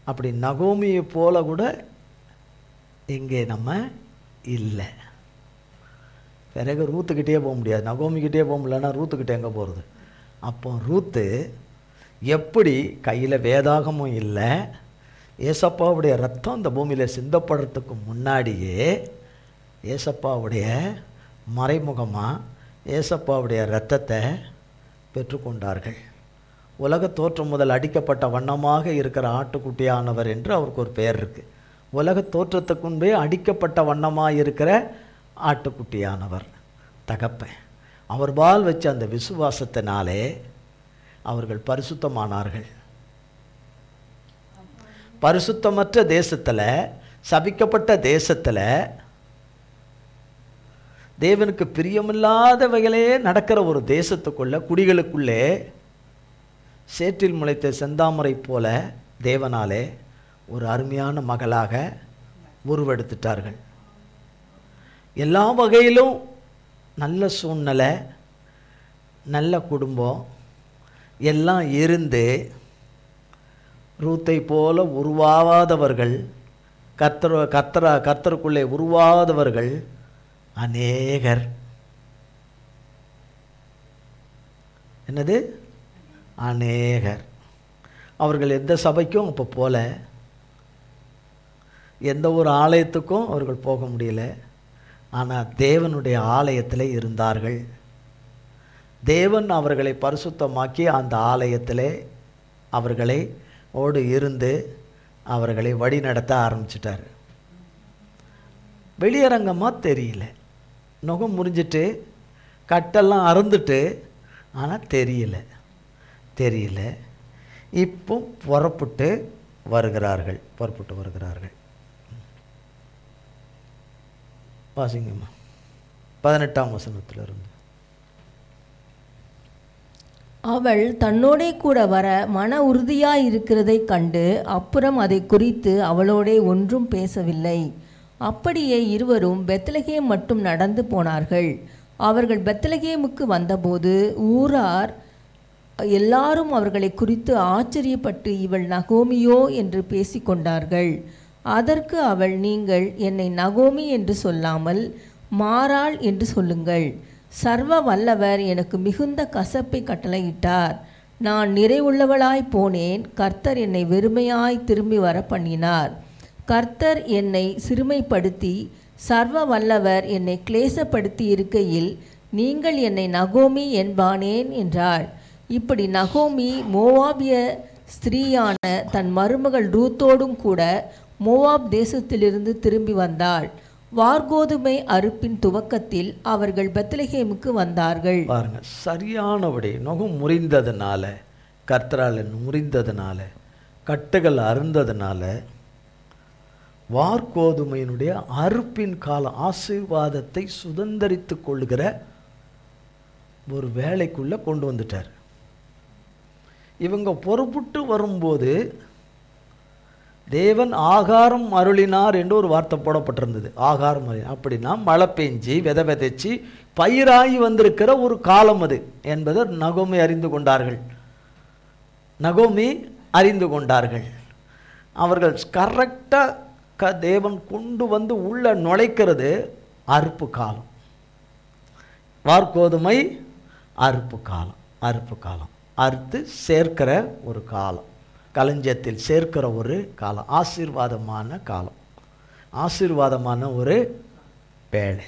அப்படி நகோமியை போல கூட இங்கே நம்ம இல்லை. பிறகு ரூத்துக்கிட்டே போக முடியாது, நகோமிக்கிட்டே போக முடியலன்னா ரூத்துக்கிட்டே எங்கே போகிறது? அப்போ ரூத்து எப்படி கையில் வேதாகமும் இல்லை, ஏசப்பாவுடைய ரத்தம் இந்த பூமியில் சிந்தப்படுறதுக்கு முன்னாடியே ஏசப்பாவுடைய மறைமுகமாக ஏசப்பாவுடைய இரத்தத்தை பெற்றுக்கொண்டார்கள். உலக தோற்றம் முதல் அடிக்கப்பட்ட வண்ணமாக இருக்கிற ஆட்டுக்குட்டியானவர் என்று அவருக்கு ஒரு பெயர் இருக்குது. உலக தோற்றத்துக்கு முன்பே அடிக்கப்பட்ட வண்ணமாக இருக்கிற ஆட்டுக்குட்டியானவர் தகப்பன். அவர் பால் வச்ச அந்த விசுவாசத்தினாலே அவர்கள் பரிசுத்தமானார்கள். பரிசுத்தமற்ற தேசத்தில், சபிக்கப்பட்ட தேசத்தில், தேவனுக்கு பிரியமில்லாதவைகளே நடக்கிற ஒரு தேசத்துக்குள்ள, குடிகளுக்குள்ளே சேற்றில் முளைத்த செந்தாமரை போல தேவனாலே ஒரு அருமையான மகளாக உருவெடுத்துட்டார்கள். எல்லா வகையிலும் நல்ல சூழ்நிலை, நல்ல குடும்பம் எல்லாம் இருந்து ரூத்தை போல உருவாகாதவர்கள், கர்த்தருக்குள்ளே உருவாகாதவர்கள் அநேகர். என்னது? அநேகர். அவர்கள் எந்த சபைக்கும் அப்போ போல, எந்த ஒரு ஆலயத்துக்கும் அவர்கள் போக முடியல. ஆனால் தேவனுடைய ஆலயத்தில் இருந்தார்கள். தேவன் அவர்களை பரிசுத்தமாக்கி அந்த ஆலயத்தில் அவர்களை ஓடு இருந்து அவர்களை வழி நடத்த ஆரம்பிச்சிட்டார். வெளியரங்கமாக தெரியல, நுகம் முறிஞ்சிட்டு கட்டெல்லாம் அறுந்துட்டு, ஆனால் தெரியல. இப்போ புறப்பட்டு வருகிறார்கள். வாசிங்கம்மா 18ஆம் வசனத்திலிருந்து. அவள் தன்னோடே கூட வர மன உறுதியாயிருக்கிறதை கண்டு அப்புறம் அதை குறித்து அவளோடே ஒன்றும் பேசவில்லை. அப்படியே இருவரும் பெத்லகேம் மட்டும் நடந்து போனார்கள். அவர்கள் பெத்லகேமுக்கு வந்தபோது ஊரார் எல்லாரும் அவர்களை குறித்து ஆச்சரியப்பட்டு, இவள் நகோமியோ என்று பேசிக்கொண்டார்கள். அதற்கு அவள், நீங்கள் என்னை நகோமி என்று சொல்லாமல் மாறாள் என்று சொல்லுங்கள். சர்வ வல்லவர் எனக்கு மிகுந்த கசப்பை கட்டளையிட்டார். நான் நிறைவுள்ளவளாய் போனேன். கர்த்தர் என்னை வெறுமையாய் திரும்பி வர பண்ணினார். கர்த்தர் என்னை சிறுமைப்படுத்தி சர்வ வல்லவர் என்னை கிளேசப்படுத்தி இருக்கையில் நீங்கள் என்னை நகோமி என்பானேன் என்றாள். இப்படி நகோமி மோவாபிய ஸ்திரீயான தன் மருமகள் ரூத்தோடும் கூட மோவாப் தேசத்திலிருந்து திரும்பி வந்தாள். வார்கோதுமை அறுப்பின் துவக்கத்தில் அவர்கள் பெத்லகேமுக்கு வந்தார்கள். பாருங்க, சரியானபடி நுகம் முறிந்ததுனால, கர்த்தரால் முறிந்ததுனால, கட்டுகள் அருந்ததுனால, வார்கோதுமையினுடைய அறுப்பின் காலம், ஆசீர்வாதத்தை சுதந்தரித்து கொள்ளுகிற ஒரு வேலைக்குள்ள கொண்டு வந்துட்டார். இவங்க பொறுப்புட்டு வரும்போது தேவன் ஆகாரம் அருளினார் என்று ஒரு வார்த்தை போடப்பட்டிருந்தது. ஆகாரம் அருளினார் அப்படின்னா மழை பெஞ்சி விதை விதைச்சி பயிராகி வந்திருக்கிற ஒரு காலம் அது என்பதை நகோமி அறிந்து கொண்டார்கள். அவர்கள் கரெக்டாக தேவன் கொண்டு வந்து உள்ள நுழைக்கிறது அறுப்பு காலம். வார்கோதுமை அறுப்பு காலம், அறுத்து சேர்க்கிற ஒரு காலம், களஞ்சியத்தில் சேர்க்கிற ஒரு காலம், ஆசீர்வாதமான ஒரு வேலை.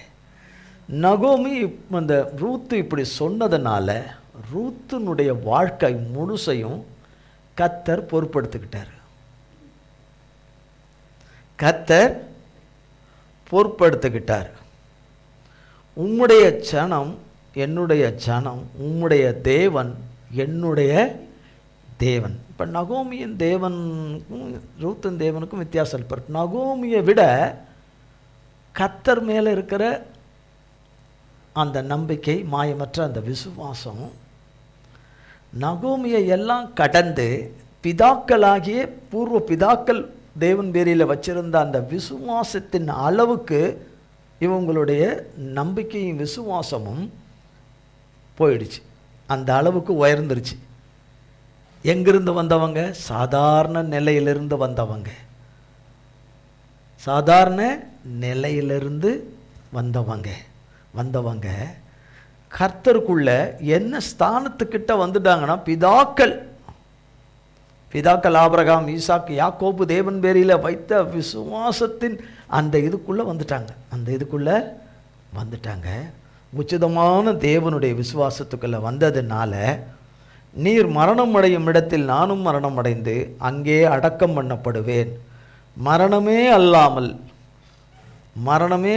நகோமி அந்த ரூத்து இப்படி சொன்னதுனால ரூத்தினுடைய வாழ்க்கை முழுசையும் கர்த்தர் பொறுப்படுத்திக்கிட்டார். உம்முடைய ஜனம் என்னுடைய ஜனம், உம்முடைய தேவன் என்னுடைய தேவன். இப்போ நகோமியின் தேவனுக்கும் ரூத்தின் தேவனுக்கும் வித்தியாசம் இருப்பார். நகோமியை விட கர்த்தர் மேலே இருக்கிற அந்த நம்பிக்கை, மாயமற்ற அந்த விசுவாசம், நகோமியை எல்லாம் கடந்து பிதாக்களாகிய பூர்வ பிதாக்கள் தேவன் பேரில் வச்சிருந்த அந்த விசுவாசத்தின் அளவுக்கு இவங்களுடைய நம்பிக்கையும் விசுவாசமும் போயிடுச்சு. அந்த அளவுக்கு உயர்ந்துருச்சு. எங்கிருந்து வந்தவங்க? சாதாரண நிலையிலிருந்து வந்தவங்க கர்த்தருக்குள்ள என்ன ஸ்தானத்துக்கிட்ட வந்துட்டாங்கன்னா, பிதாக்கள் ஆபிரகாம், ஈசாக்கு, யாக்கோபு தேவன் பேரில் வைத்த விசுவாசத்தின் அந்த இதுக்குள்ளே வந்துட்டாங்க. உச்சிதமான தேவனுடைய விசுவாசத்துக்குள்ளே வந்ததுனால, நீர் மரணம் அடையும் இடத்தில் நானும் மரணம் அடைந்து அங்கே அடக்கம் பண்ணப்படுவேன். மரணமே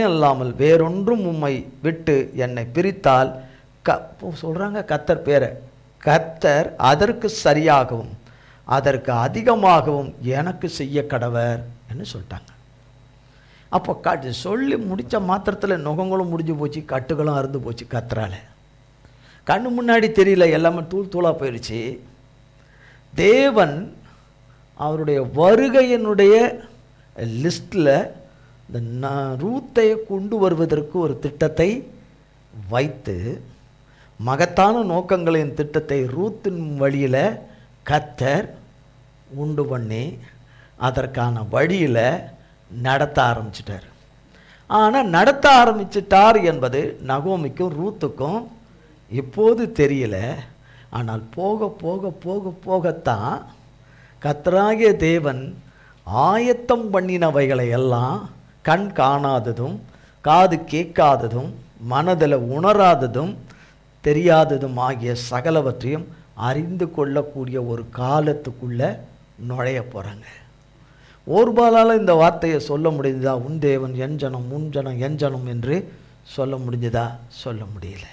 அல்லாமல் வேறொன்றும் உம்மை விட்டு என்னை பிரித்தால் சொல்கிறாங்க கர்த்தர் பேரை, கர்த்தர் அதற்கு சரியாகவும் அதற்கு அதிகமாகவும் எனக்கு செய்ய கடவர் என்று சொல்லிட்டாங்க. அப்போ சொல்லி முடித்த மாத்திரத்தில் நுகங்களும் முடிஞ்சு போச்சு, கட்டுகளும் அறுந்து போச்சு. கர்த்தரால் கண்ணு முன்னாடி தெரியல, எல்லாமே தூளாக போயிடுச்சு. தேவன் அவருடைய வருகையினுடைய லிஸ்டில் இந்த ரூத்தை கொண்டு வருவதற்கு ஒரு திட்டத்தை வைத்து, மகத்தான நோக்கங்களின் திட்டத்தை ரூத்தின் வழியில் கர்த்தர் உண்டு பண்ணி அதற்கான வழியில் நடத்த ஆரம்பிச்சிட்டார். ஆனால் நடத்த ஆரம்பிச்சிட்டார் என்பது நகோமிக்கும் ரூத்துக்கும் இப்போது தெரியல. ஆனால் போக போக போக போகத்தான் கர்த்தராகிய தேவன் ஆயத்தம் பண்ணினவைகளை எல்லாம் கண் காணாததும் காது கேட்காததும் மனதில் உணராததும் தெரியாததும் ஆகிய சகலவற்றையும் அறிந்து கொள்ளக்கூடிய ஒரு காலத்துக்குள்ளே நுழைய போகிறாங்க. ஒருபாலால் இந்த வார்த்தையை சொல்ல முடிஞ்சதா? உன் தேவன் என் ஜனம், உன் ஜனம் என் ஜனம் என்று சொல்ல முடிஞ்சதா? சொல்ல முடியல.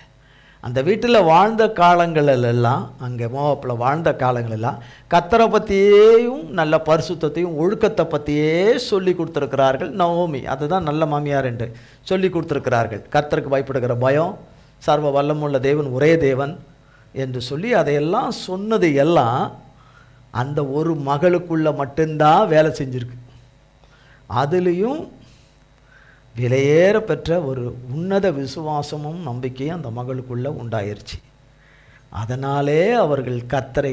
அந்த வீட்டில் வாழ்ந்த காலங்களெல்லாம், அங்கே மோவாப்பில் வாழ்ந்த காலங்களெல்லாம் கர்த்தரை பற்றியேயும் நல்ல பரிசுத்தத்தையும் ஒழுக்கத்தை பற்றியே சொல்லி கொடுத்துருக்கிறார்கள் நவோமி. அதுதான் நல்ல மாமியார் என்று சொல்லி கொடுத்துருக்கிறார்கள். கர்த்தருக்கு பயப்படுகிற பயம், சர்வ வல்லமுள்ள தேவன் ஒரே தேவன் என்று சொல்லி அதையெல்லாம் சொன்னது எல்லாம் அந்த ஒரு மகளுக்குள்ள மட்டும்தான் வேலை செஞ்சுருக்கு. அதுலேயும் விலையேற பெற்ற ஒரு உன்னத விசுவாசமும் நம்பிக்கையும் அந்த மகளுக்குள்ள உண்டாயிருச்சு. அதனாலே அவர்கள் கர்த்தரை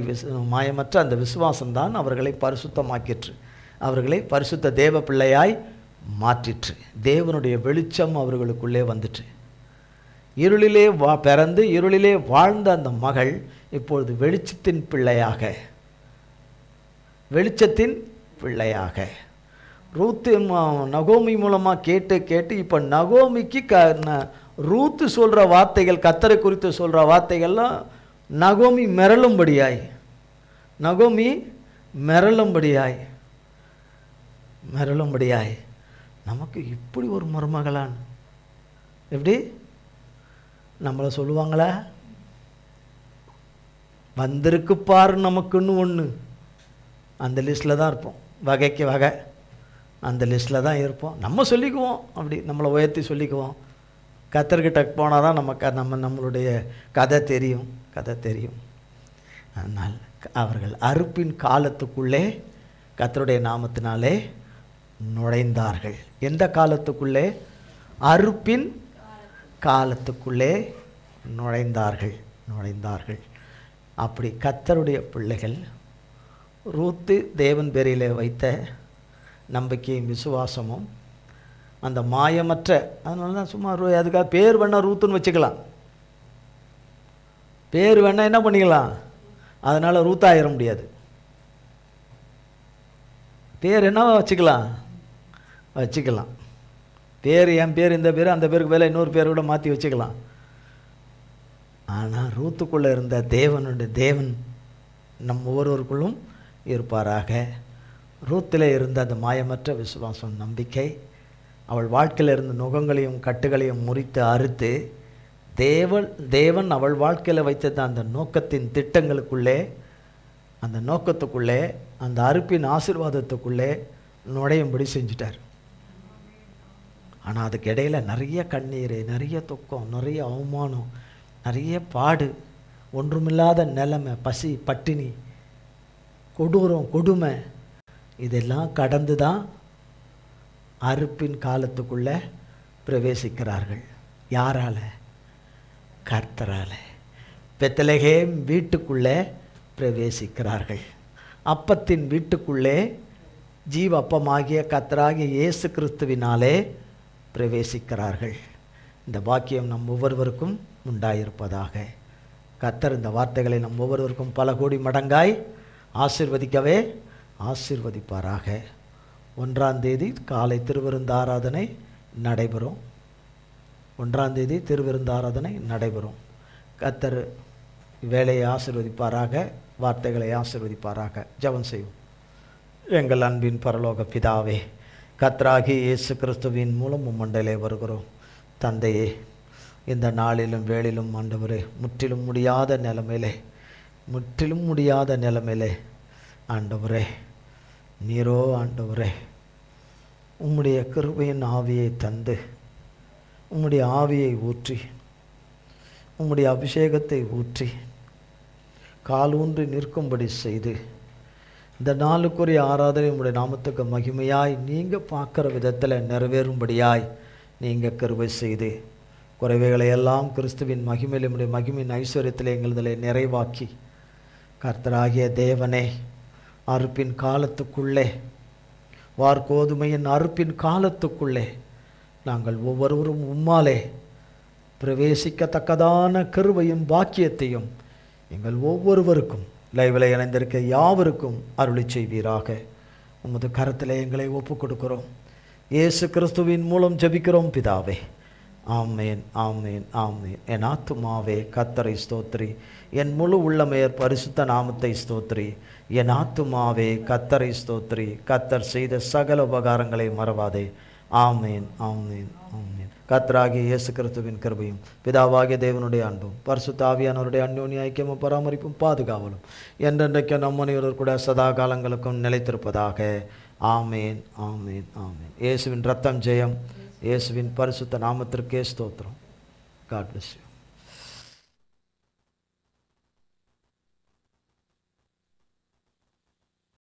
மாயமற்ற அந்த விசுவாசம்தான் அவர்களை பரிசுத்தமாக்கிற்று, அவர்களை பரிசுத்த தேவ பிள்ளையாய் மாற்றிற்று. தேவனுடைய வெளிச்சம் அவர்களுக்குள்ளே வந்துட்டு, இருளிலே பிறந்து இருளிலே வாழ்ந்த அந்த மகள் இப்பொழுது வெளிச்சத்தின் பிள்ளையாக ரூத்து நகோமி மூலமாக கேட்டு இப்போ நகோமிக்கு ரூத்து சொல்கிற வார்த்தைகள், கர்த்தரை குறித்து சொல்கிற வார்த்தைகள்லாம் நகோமி மிரளும்படியாய் நமக்கு இப்படி ஒரு மருமகளான் எப்படி நம்மளை சொல்லுவாங்களா? வந்திருக்கு பாரு நமக்குன்னு ஒன்று, அந்த லிஸ்ட்டில் தான் இருப்போம். வகைக்கு வகை அந்த லிஸ்ட்டில் தான் இருப்போம். நம்ம சொல்லிக்குவோம், அப்படி நம்மளை உயர்த்தி சொல்லிக்குவோம். கர்த்தர்கிட்ட போனால் தான் நம்மளுடைய கதை தெரியும். அதனால் அவர்கள் அறுப்பின் காலத்துக்குள்ளே கர்த்தருடைய நாமத்தினாலே நுழைந்தார்கள். எந்த காலத்துக்குள்ளே? அறுப்பின் காலத்துக்குள்ளே நுழைந்தார்கள். அப்படி கர்த்தருடைய பிள்ளைகள் ரூத்து தேவன் பேரிலே வைத்த நம்பிக்கையும் விசுவாசமும் அந்த மாயமற்ற, அதனால தான் சும்மா அதுக்காக பேர் வேணால் ரூத்துன்னு வச்சுக்கலாம், பேர் வேணால் என்ன பண்ணிக்கலாம், அதனால் ரூத்தாயிர முடியாது. பேர் என்னவா வச்சுக்கலாம். பேர் என் பேர் இந்த பேர், அந்த பேருக்கு வேலை இன்னொரு பேர் கூட மாற்றி வச்சுக்கலாம். ஆனால் ரூத்துக்குள்ளே இருந்த தேவன் நம் ஒவ்வொருவருக்குள்ளும் இருப்பாராக. ரூத்தில் இருந்த அந்த மாயமற்ற விசுவாசம் நம்பிக்கை அவள் வாழ்க்கையில் இருந்த நுகங்களையும் கட்டுகளையும் முறித்து அறுத்து தேவன் அவள் வாழ்க்கையில் வைத்தது அந்த நோக்கத்தின் திட்டங்களுக்குள்ளே, அந்த நோக்கத்துக்குள்ளே, அந்த அறுப்பின் ஆசீர்வாதத்துக்குள்ளே நுழையும்படி செஞ்சிட்டார். ஆனால் அதுக்கு இடையில் நிறைய கண்ணீர், நிறைய துக்கம், நிறைய அவமானம், நிறைய பாடு, ஒன்றுமில்லாத நிலைமை, பசி, பட்டினி, கொடூரம், கொடுமை, இதெல்லாம் கடந்து தான் அறுப்பின் காலத்துக்குள்ளே பிரவேசிக்கிறார்கள். யாரால? கர்த்தரால். பெத்லகேம் வீட்டுக்குள்ளே பிரவேசிக்கிறார்கள். அப்பத்தின் வீட்டுக்குள்ளே ஜீவ அப்பமாகிய கர்த்தராகிய இயேசு கிறிஸ்துவினாலே பிரவேசிக்கிறார்கள். இந்த பாக்கியம் நம் ஒவ்வொருவருக்கும் உண்டாயிருப்பதாக. கர்த்தர் இந்த வார்த்தைகளை நம் ஒவ்வொருவருக்கும் பல கோடி மடங்காய் ஆசீர்வதிப்பாராக. 1ஆம் தேதி காலை திருவிருந்தாராதனை நடைபெறும். 1ஆம் தேதி திருவிருந்தாராதனை நடைபெறும். கர்த்தர் வேலையை ஆசீர்வதிப்பாராக, வார்த்தைகளை ஆசீர்வதிப்பாராக. ஜெபம் செய்வோம். எங்கள் அன்பின் பரலோக பிதாவே, கர்த்தராகிய இயேசு கிறிஸ்துவின் மூலம் உம்மண்டையிலே வருகிறோம். தந்தையே, இந்த நாளிலும் வேளிலும் ஆண்டவரே, முற்றிலும் முடியாத நிலைமையிலே ஆண்டவரே, நீரோ ஆண்டவரே உம்முடைய கிருபையின் ஆவியை தந்து, உம்முடைய ஆவியை ஊற்றி, உம்முடைய அபிஷேகத்தை ஊற்றி காலூன்றி நிற்கும்படி செய்து, இந்த நாளுக்குரிய ஆராதனை உம்முடைய நாமத்துக்கு மகிமையாய் நீங்கள் பார்க்குற விதத்தில் நிறைவேறும்படியாய் நீங்கள் கிருபை செய்து, குறைவைகளை எல்லாம் கிறிஸ்துவின் மகிமையில் உம்முடைய மகிமையின் ஐஸ்வர்யத்தில் எங்களதில் நிறைவாக்கி, கர்த்தராகிய தேவனே, அறுப்பின் காலத்துக்குள்ளே, வார்கோதுமையின் அறுப்பின் காலத்துக்குள்ளே நாங்கள் ஒவ்வொருவரும் உம்மாலே பிரவேசிக்கத்தக்கதான கிருபையும் பாக்கியத்தையும் எங்கள் ஒவ்வொருவருக்கும் லைவில் இணைந்திருக்க யாவருக்கும் அருளி செய்வீராக. உமது கரத்தில் எங்களை ஒப்புக் கொடுக்கிறோம். இயேசு கிறிஸ்துவின் மூலம் ஜெபிக்கிறோம் பிதாவே. ஆமேன், ஆமேன், ஆமேன். என் ஆத்துமாவே கர்த்தரை ஸ்தோத்திரி, என் முழு உள்ளமையர் பரிசுத்த நாமத்தை ஸ்தோத்திரி. என் ஆத்துமாவே கர்த்தரை ஸ்தோத்திரி, கர்த்தர் செய்த சகல உபகாரங்களை மறவாதே. ஆமேன், ஆமேன், ஆமேன். கர்த்தராகிய இயேசு கிறிஸ்துவின் கிருபையும் பிதாவாகிய தேவனுடைய அன்பும் பரிசுத்த ஆவியானவருடைய அந்யோன்ய ஐக்கியமும் பராமரிப்பும் பாதுகாவலும் என்றென்றைக்கு நம் அனைவரோடு கூட சதா காலங்களுக்கும் நிலைத்திருப்பதாக. ஆமேன், ஆமேன், ஆமேன். இயேசுவின் ரத்தம் ஜெயம். இயேசுவின் பரிசுத்த நாமத்திற்கே ஸ்தோத்திரம். God bless you.